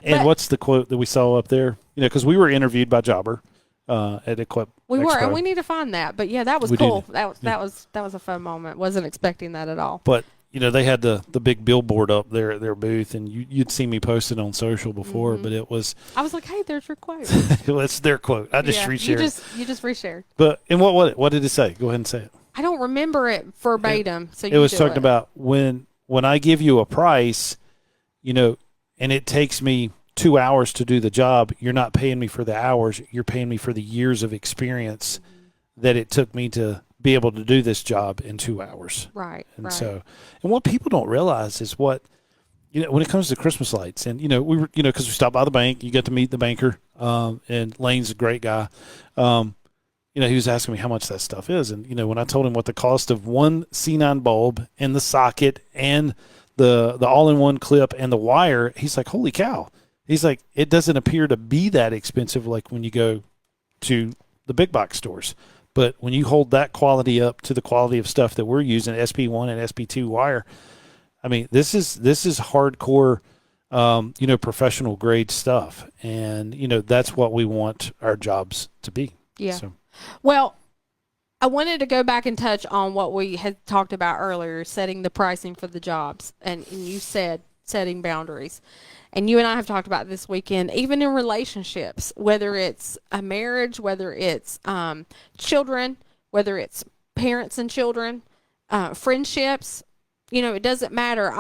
And what's the quote that we saw up there? Because we were interviewed by Jobber at Equip. We were, Expo. and we need to find that. But yeah, that was We cool. did. That was a fun moment. Wasn't expecting that at all. But they had the big billboard up there at their booth, and you'd seen me post it on social before, but it was I was like, hey, there's your quote. it's their quote. I just reshared. You just reshared. But and what did it say? Go ahead and say it. I don't remember it verbatim. It was talking about when I give you a price, and it takes me 2 hours to do the job, you're not paying me for the hours, you're paying me for the years of experience that it took me to be able to do this job in 2 hours. Right. And right. so, and what people don't realize is what, when it comes to Christmas lights, and, we were, because we stopped by the bank, you got to meet the banker, and Lane's a great guy. He was asking me how much that stuff is. And, when I told him what the cost of one C9 bulb and the socket and the all-in-one clip and the wire, he's like, holy cow. He's like, it doesn't appear to be that expensive like when you go to the big box stores. But when you hold that quality up to the quality of stuff that we're using, SP1 and SP2 wire, I mean, this is hardcore, professional grade stuff. And, that's what we want our jobs to be. Yeah. So. Well, I wanted to go back and touch on what we had talked about earlier, setting the pricing for the jobs. And you said setting boundaries. And you and I have talked about this weekend, even in relationships, whether it's a marriage, whether it's children, whether it's parents and children, friendships, it doesn't matter.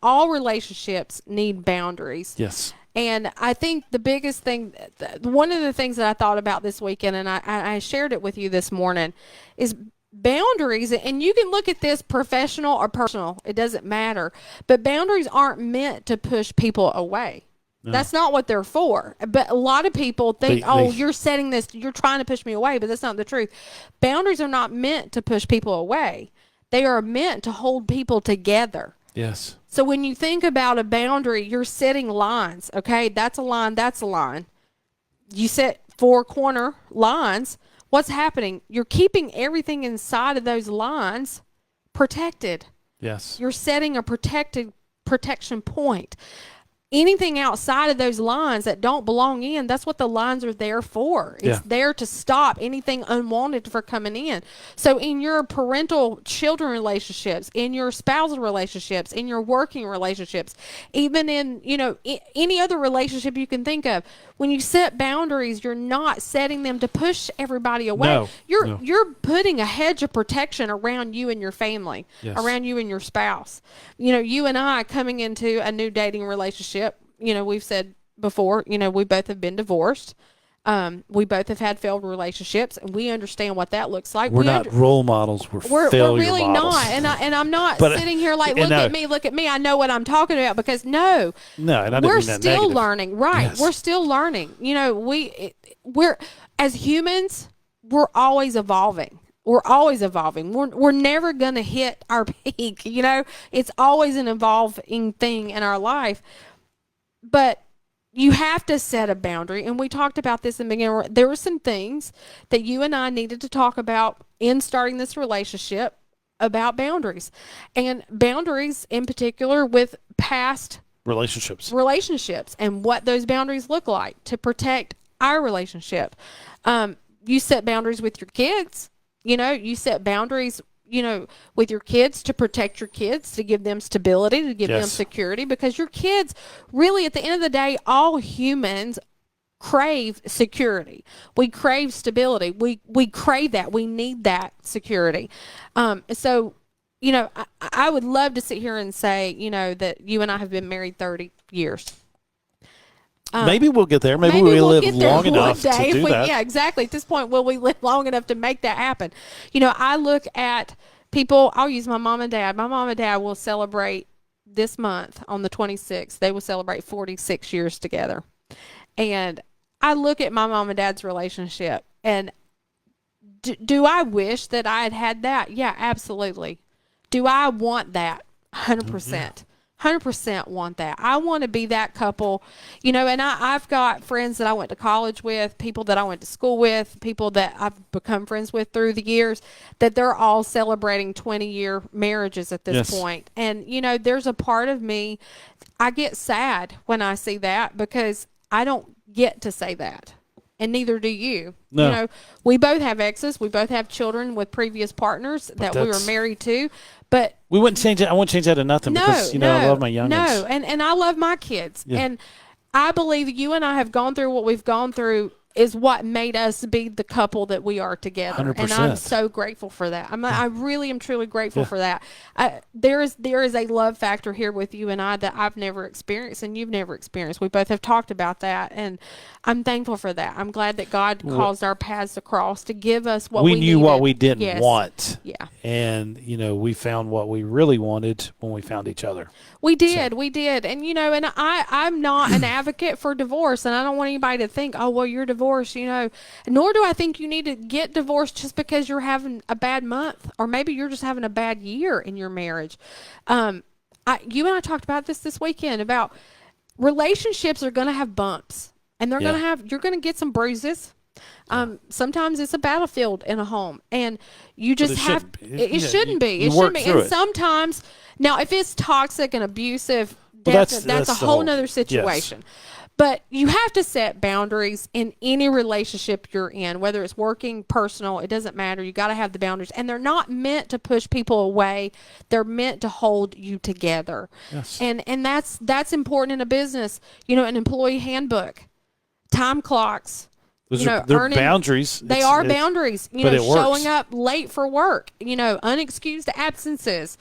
All relationships need boundaries. Yes. And I think the biggest thing, one of the things that I thought about this weekend, and I shared it with you this morning, is boundaries. And you can look at this professional or personal, it doesn't matter, but boundaries aren't meant to push people away. No. That's not what they're for. But a lot of people think, you're setting this, you're trying to push me away, but that's not the truth. Boundaries are not meant to push people away. They are meant to hold people together. Yes. So when you think about a boundary, you're setting lines. Okay, that's a line, that's a line. You set 4 corner lines. What's happening? You're keeping everything inside of those lines protected. Yes. You're setting a protection point. Anything outside of those lines that don't belong in, that's what the lines are there for. It's there to stop anything unwanted from coming in. So in your parental children relationships, in your spousal relationships, in your working relationships, even in, any other relationship you can think of, when you set boundaries, you're not setting them to push everybody away. No, you're putting a hedge of protection around you and your family, around you and your spouse. You and I coming into a new dating relationship, we've said before, we both have been divorced. We both have had failed relationships, and we understand what that looks like. We're not role models. We're failure really models. not. And I'm not sitting here like, look at me. I know what I'm talking about, because and I didn't we're mean that still negative. learning. Right. Yes. We're still learning. We're as humans, we're always evolving. We're always evolving. We're never going to hit our peak. It's always an evolving thing in our life. But you have to set a boundary. And we talked about this in the beginning. There were some things that you and I needed to talk about in starting this relationship about boundaries, and boundaries in particular with past relationships and what those boundaries look like to protect our relationship. You set boundaries with your kids. You set boundaries, with your kids to protect your kids, to give them stability, to give them security, because your kids really, at the end of the day, all humans crave security. We crave stability. We crave that. We need that security. So, I would love to sit here and say, that you and I have been married 30 years. Maybe we'll get there. Maybe we'll live long enough to do that. Yeah, exactly. At this point, will we live long enough to make that happen? I look at people, I'll use my mom and dad. My mom and dad will celebrate this month on the 26th. They will celebrate 46 years together. And I look at my mom and dad's relationship, and do I wish that I had that? Yeah, absolutely. Do I want that? 100%. 100% want that. I want to be that couple, and I've got friends that I went to college with, people that I went to school with, people that I've become friends with through the years, that they're all celebrating 20-year marriages at this point. And, there's a part of me, I get sad when I see that, because I don't get to say that. And neither do you. No. We both have exes. We both have children with previous partners that we were married to. But we wouldn't change it. I wouldn't change that to nothing because, I love my youngins. No, and I love my kids. Yeah. And I believe you and I have gone through what we've gone through is what made us be the couple that we are together. 100%. And I'm so grateful for that. I really am truly grateful for that. There is a love factor here with you and I that I've never experienced and you've never experienced. We both have talked about that, and I'm thankful for that. I'm glad that God caused our paths to cross to give us what we knew needed. what we didn't want. Yeah. And, we found what we really wanted when we found each other. We did. And, and I'm not an advocate for divorce, and I don't want anybody to think, oh, well, you're divorced, nor do I think you need to get divorced just because you're having a bad month, or maybe you're just having a bad year in your marriage. You and I talked about this weekend about relationships are going to have bumps, and you're going to get some bruises. Sometimes it's a battlefield in a home, and you just have, it shouldn't be. It shouldn't be. And sometimes, now if it's toxic and abusive, that's a whole nother situation. Yes. But you have to set boundaries in any relationship you're in, whether it's working, personal, it doesn't matter. You got to have the boundaries, and they're not meant to push people away. They're meant to hold you together. Yes. And that's important in a business. An employee handbook, time clocks. They're boundaries. They are boundaries. Showing up late for work, unexcused absences,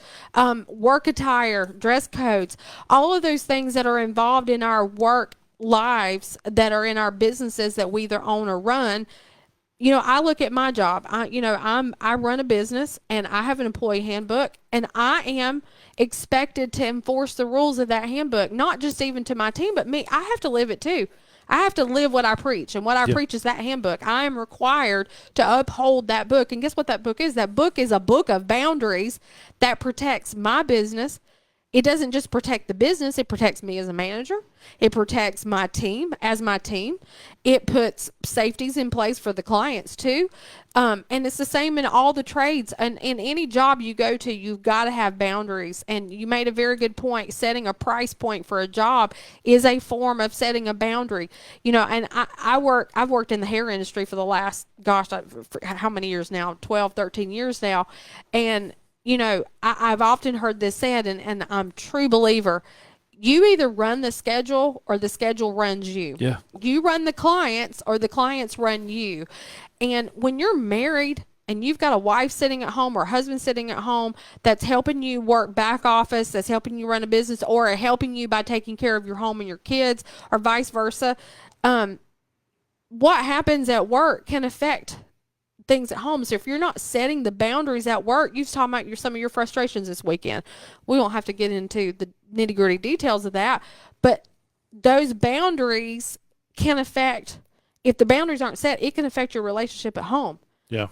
work attire, dress codes, all of those things that are involved in our work lives, that are in our businesses that we either own or run. I look at my job. I run a business, and I have an employee handbook, and I am expected to enforce the rules of that handbook, not just even to my team, but me. I have to live it too. I have to live what I preach, and what I preach is that handbook. I am required to uphold that book. And guess what that book is? That book is a book of boundaries that protects my business. It doesn't just protect the business. It protects me as a manager. It protects my team as my team. It puts safeties in place for the clients too. And it's the same in all the trades. And in any job you go to, you've got to have boundaries. And you made a very good point. Setting a price point for a job is a form of setting a boundary. And I've worked in the hair industry for the last, how many years now? 12, 13 years now. And I've often heard this said, and I'm a true believer, you either run the schedule or the schedule runs you. Yeah. You run the clients or the clients run you. And when you're married and you've got a wife sitting at home or a husband sitting at home that's helping you work back office, that's helping you run a business, or helping you by taking care of your home and your kids, or vice versa, what happens at work can affect things at home. So if you're not setting the boundaries at work, you've talked about some of your frustrations this weekend. We won't have to get into the nitty-gritty details of that, but those boundaries can affect, if the boundaries aren't set, it can affect your relationship at home. Yeah.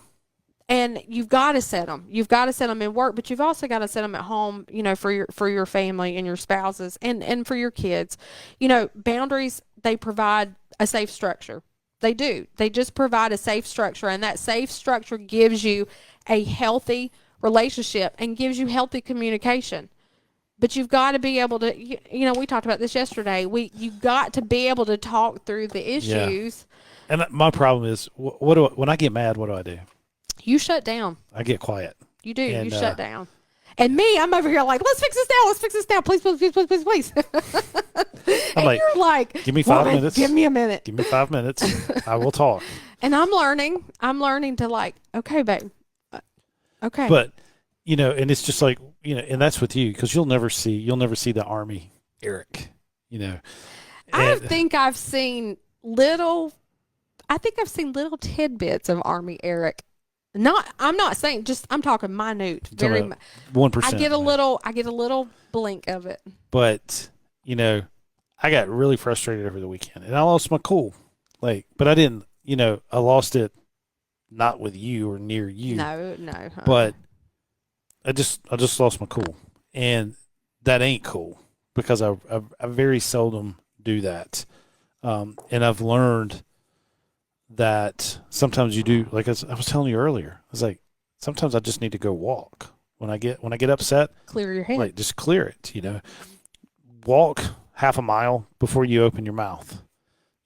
And you've got to set them. You've got to set them in work, but you've also got to set them at home, for your family and your spouses and for your kids. Boundaries they provide a safe structure. They do. They just provide a safe structure, and that safe structure gives you a healthy relationship and gives you healthy communication. But you've got to be able to, you know, we talked about this yesterday. You've got to be able to talk through the issues. Yeah. And my problem is, when I get mad, what do? You shut down. I get quiet. You do. And, you shut down. And me, I'm over here like, let's fix this now. Let's fix this now. Please, please, please, please, please, please. I'm like, you're like, give me 5 minutes. Give me a minute. Give me 5 minutes. I will talk. And I'm learning to like, okay, babe. Okay. But, you know, and it's just like, you know, and that's with you, because you'll never see the Army Eric, you know. I think I've seen little tidbits of Army Eric. I'm not saying, just, I'm talking minute, very 1%. I get a little blink of it. But, you know, I got really frustrated over the weekend, and I lost my cool. Like, but I didn't, you know, I lost it not with you or near you. No. But I just lost my cool, and that ain't cool, because I very seldom do that. And I've learned that sometimes you do, like I was telling you earlier, I was like, sometimes I just need to go walk. When I get upset, clear your head. Like, just clear it, you know. Walk half a mile before you open your mouth,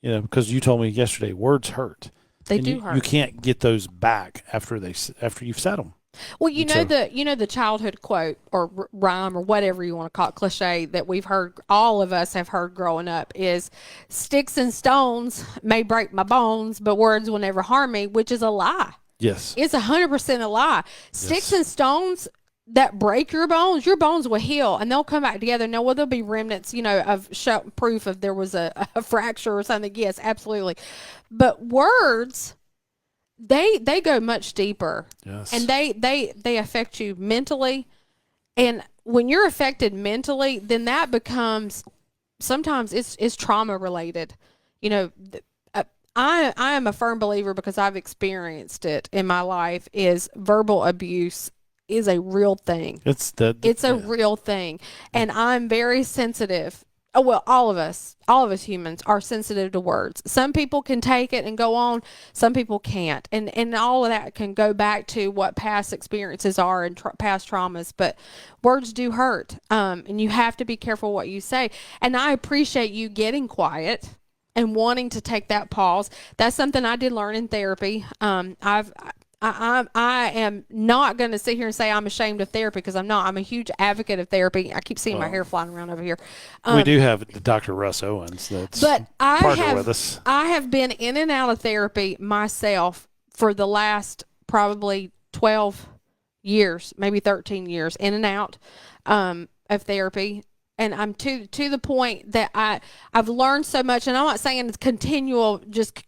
you know, because you told me yesterday, words hurt. They do hurt. You can't get those back after you've said them. Well, you know the childhood quote or rhyme or whatever you want to call it, cliche, that we've heard, all of us have heard growing up, is sticks and stones may break my bones, but words will never harm me, which is a lie. Yes. It's 100% a lie. Sticks and stones that break your bones will heal, and they'll come back together. Now, will there be remnants, you know, of proof of there was a fracture or something? Yes, absolutely. But words, they go much deeper. Yes. And they affect you mentally. And when you're affected mentally, then that becomes, sometimes it's trauma related. You know, I am a firm believer, because I've experienced it in my life, is verbal abuse is a real thing. It's a real thing. And I'm very sensitive. Oh, well, all of us humans are sensitive to words. Some people can take it and go on. Some people can't. And all of that can go back to what past experiences are and past traumas. But words do hurt. And you have to be careful what you say. And I appreciate you getting quiet and wanting to take that pause. That's something I did learn in therapy. I am not going to sit here and say I'm ashamed of therapy, because I'm not. I'm a huge advocate of therapy. I keep seeing my hair flying around over here. We do have Dr. Russ Owens that's partner with us. I have been in and out of therapy myself for the last probably 12 years, maybe 13 years, in and out of therapy. And I'm to the point that I've learned so much, and I'm not saying it's continual, just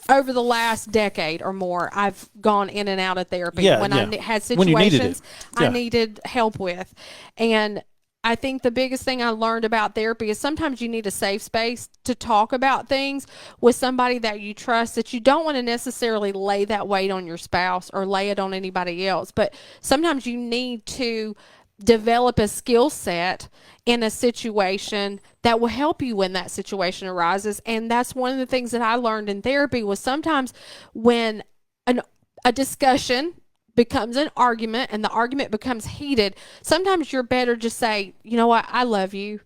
over the last decade or more, I've gone in and out of therapy I had situations I needed help with. And I think the biggest thing I learned about therapy is sometimes you need a safe space to talk about things with somebody that you trust, that you don't want to necessarily lay that weight on your spouse or lay it on anybody else. But sometimes you need to develop a skill set in a situation that will help you when that situation arises. And that's one of the things that I learned in therapy, was sometimes when a discussion becomes an argument and the argument becomes heated, sometimes you're better just say, you know what, I love you.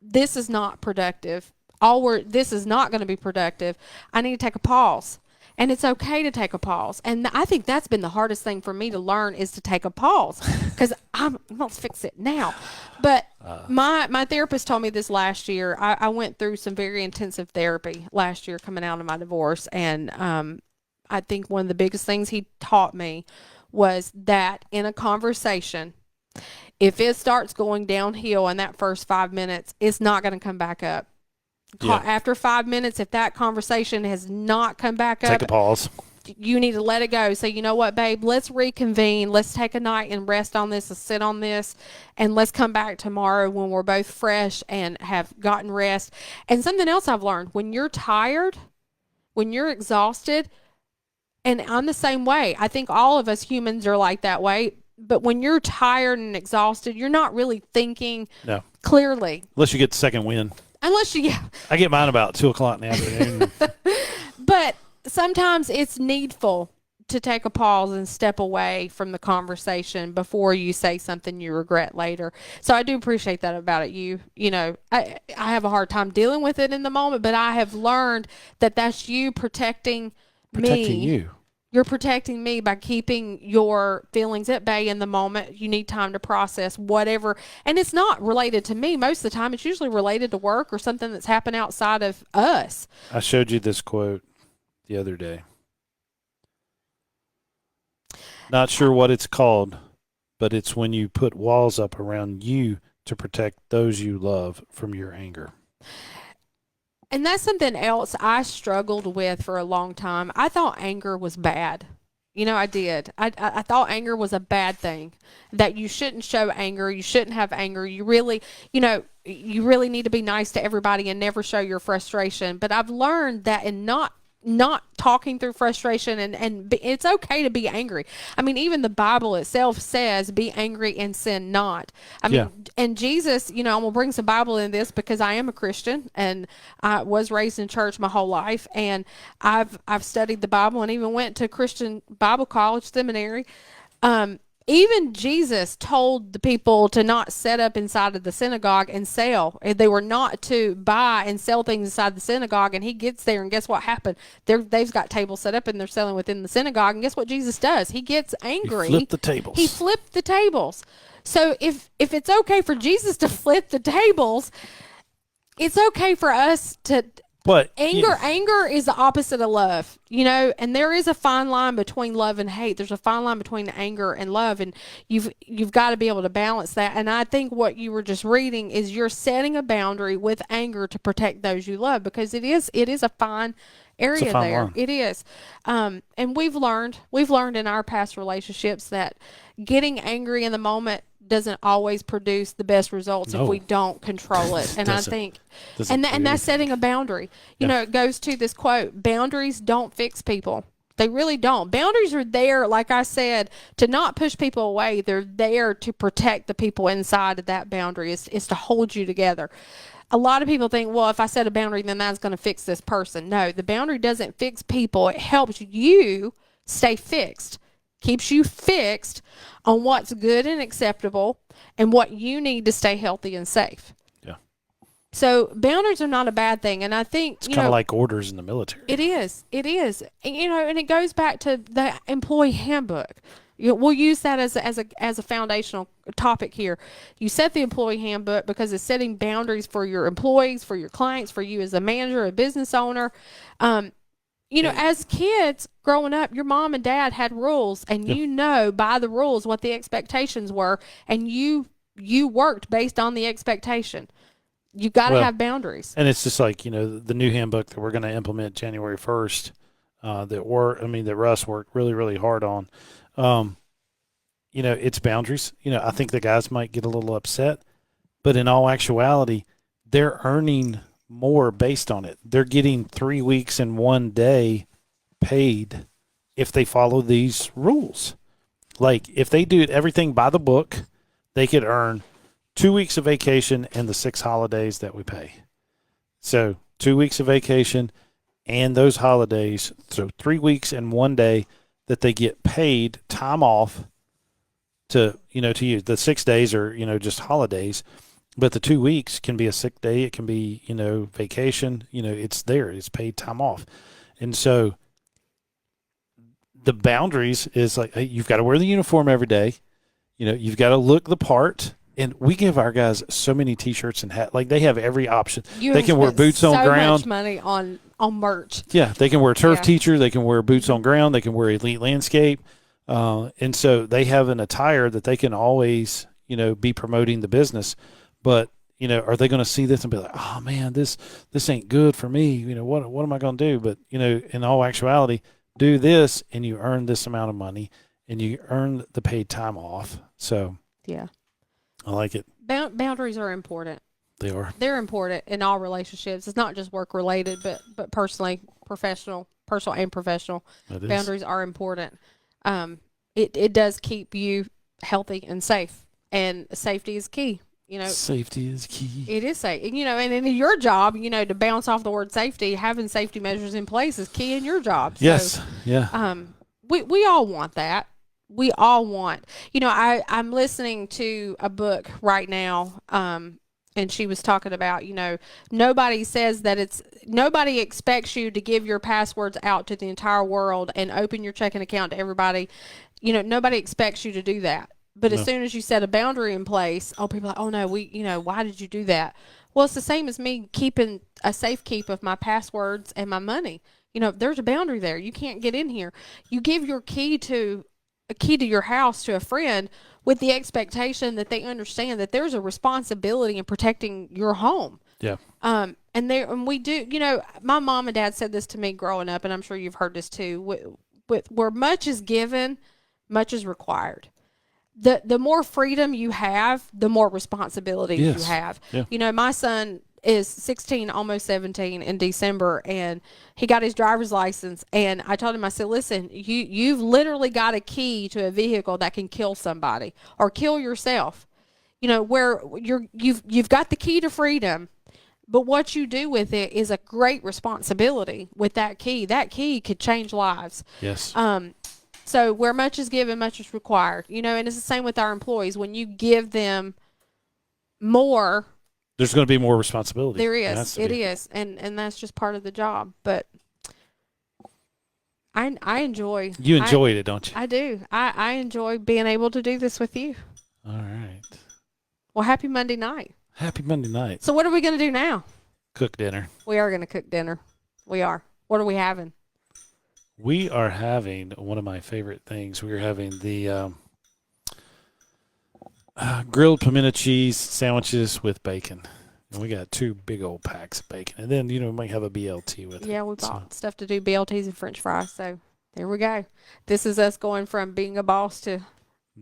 This is not productive. This is not going to be productive. I need to take a pause. And it's okay to take a pause. And I think that's been the hardest thing for me to learn, is to take a pause, because I'm going to fix it now. But my therapist told me this last year. I went through some very intensive therapy last year coming out of my divorce. And I think one of the biggest things he taught me was that in a conversation, if it starts going downhill in that first 5 minutes, it's not going to come back up. Yeah. After 5 minutes, if that conversation has not come back up, take a pause. You need to let it go. Say, you know what, babe, let's reconvene. Let's take a night and rest on this and sit on this. And let's come back tomorrow when we're both fresh and have gotten rest. And something else I've learned, when you're tired, when you're exhausted, and I'm the same way. I think all of us humans are like that way. But when you're tired and exhausted, you're not really thinking clearly. Unless you get the second wind. Unless you, yeah. I get mine about 2:00 in the afternoon. But sometimes it's needful to take a pause and step away from the conversation before you say something you regret later. So I do appreciate that about it. You know, I have a hard time dealing with it in the moment, but I have learned that that's you protecting Protecting me. you. You're protecting me by keeping your feelings at bay in the moment. You need time to process whatever. And it's not related to me most of the time. It's usually related to work or something that's happened outside of us. I showed you this quote the other day. Not sure what it's called, but it's when you put walls up around you to protect those you love from your anger. And that's something else I struggled with for a long time. I thought anger was bad. You know, I did. I thought anger was a bad thing, that you shouldn't show anger. You shouldn't have anger. You really, you really need to be nice to everybody and never show your frustration. But I've learned that in not talking through frustration it's okay to be angry. I mean, even the Bible itself says be angry and sin not. I mean, and Jesus, I'm going to bring some Bible in this because I am a Christian and I was raised in church my whole life, and I've studied the Bible and even went to Christian Bible college seminary. Even Jesus told the people to not set up inside of the synagogue and sell. They were not to buy and sell things inside the synagogue. And he gets there, and guess what happened? They've got tables set up, and they're selling within the synagogue. And guess what Jesus does? He gets angry. He flipped the tables. He flipped the tables. So if it's okay for Jesus to flip the tables, it's okay for us to... But anger is the opposite of love, and there is a fine line between love and hate. There's a fine line between anger and love, and you've got to be able to balance that. And I think what you were just reading is you're setting a boundary with anger to protect those you love, because it is a fine area there. Line. It is. And we've learned in our past relationships that getting angry in the moment doesn't always produce the best results if we don't control it. And I think, and that's setting a boundary. It goes to this quote: boundaries don't fix people. They really don't. Boundaries are there, like I said, to not push people away. They're there to protect the people inside of that boundary. It's to hold you together. A lot of people think, well, if I set a boundary, then that's going to fix this person. No, the boundary doesn't fix people. It helps you stay fixed. Keeps you fixed on what's good and acceptable and what you need to stay healthy and safe. Yeah. So boundaries are not a bad thing. And I think, it's kind of like orders in the military. It is. And, and it goes back to the employee handbook. We'll use that as a foundational topic here. You set the employee handbook because it's setting boundaries for your employees, for your clients, for you as a manager, a business owner. As kids growing up, your mom and dad had rules, and by the rules what the expectations were, and you worked based on the expectation. You got to have boundaries. And it's just like, the new handbook that we're going to implement January 1st, that Russ worked really, really hard on. It's boundaries. I think the guys might get a little upset, but in all actuality, they're earning more based on it. They're getting 3 weeks and 1 day paid if they follow these rules. Like if they do everything by the book, they could earn 2 weeks of vacation and the 6 holidays that we pay. So 2 weeks of vacation and those holidays. So 3 weeks and 1 day that they get paid time off to use. The 6 days are, just holidays. But the 2 weeks can be a sick day. It can be, vacation. It's there. It's paid time off. And so the boundaries is like, hey, you've got to wear the uniform every day. You've got to look the part. And we give our guys so many T-shirts and hats. Like, they have every option. They can wear boots on ground. So much money on merch. Yeah, they can wear turf teacher. They can wear boots on ground. They can wear elite landscape. And so they have an attire that they can always, be promoting the business. But, are they going to see this and be like, oh, man, this ain't good for me. What am I going to do? But, in all actuality, do this and you earn this amount of money and you earn the paid time off. So, yeah, I like it. Boundaries are important. They are. They're important in all relationships. It's not just work related, but personal and professional. Boundaries are important. It does keep you healthy and safe, and safety is key. Safety is key. It is safe. And in your job, to bounce off the word safety, having safety measures in place is key in your job. So, Yes. Yeah. We all want that. We all want, I'm listening to a book right now. And she was talking about, nobody expects you to give your passwords out to the entire world and open your checking account to everybody. Nobody expects you to do that. But as soon as you set a boundary in place, people are like, oh no, why did you do that? Well, it's the same as me keeping a safe keep of my passwords and my money. There's a boundary there. You can't get in here. You give your key to your house to a friend with the expectation that they understand that there's a responsibility in protecting your home. Yeah. And we do, my mom and dad said this to me growing up, and I'm sure you've heard this too. Where much is given, much is required. The more freedom you have, the more responsibilities you have. Yeah. My son is 16, almost 17 in December, and he got his driver's license. And I told him, I said, listen, you've literally got a key to a vehicle that can kill somebody or kill yourself. Where you've got the key to freedom, but what you do with it is a great responsibility with that key. That key could change lives. Yes. So where much is given, much is required. And it's the same with our employees. When you give them more, there's going to be more responsibility. There is. It is. And that's just part of the job. But I enjoy. You enjoyed it, don't you? I do. I enjoy being able to do this with you. All right. Well, happy Monday night. Happy Monday night. So what are we going to do now? Cook dinner. We are going to cook dinner. We are. What are we having? We are having one of my favorite things. We're having the grilled pimento cheese sandwiches with bacon. And we got 2 big old packs of bacon. And then, we might have a BLT with it. Yeah, we bought stuff to do BLTs and French fries. So there we go. This is us going from being a boss to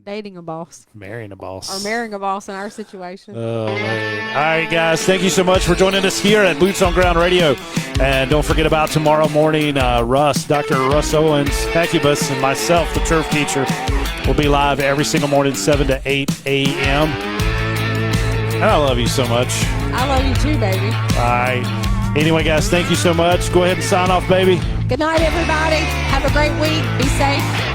dating a boss. Marrying a boss. Or marrying a boss in our situation. Oh, man. All right, guys. Thank you so much for joining us here at Boots on Ground Radio. And don't forget about tomorrow morning, Dr. Russ Owens, Hecubus, and myself, the turf teacher, will be live every single morning, 7 to 8 a.m. And I love you so much. I love you too, baby. All right. Anyway, guys, thank you so much. Go ahead and sign off, baby. Good night, everybody. Have a great week. Be safe.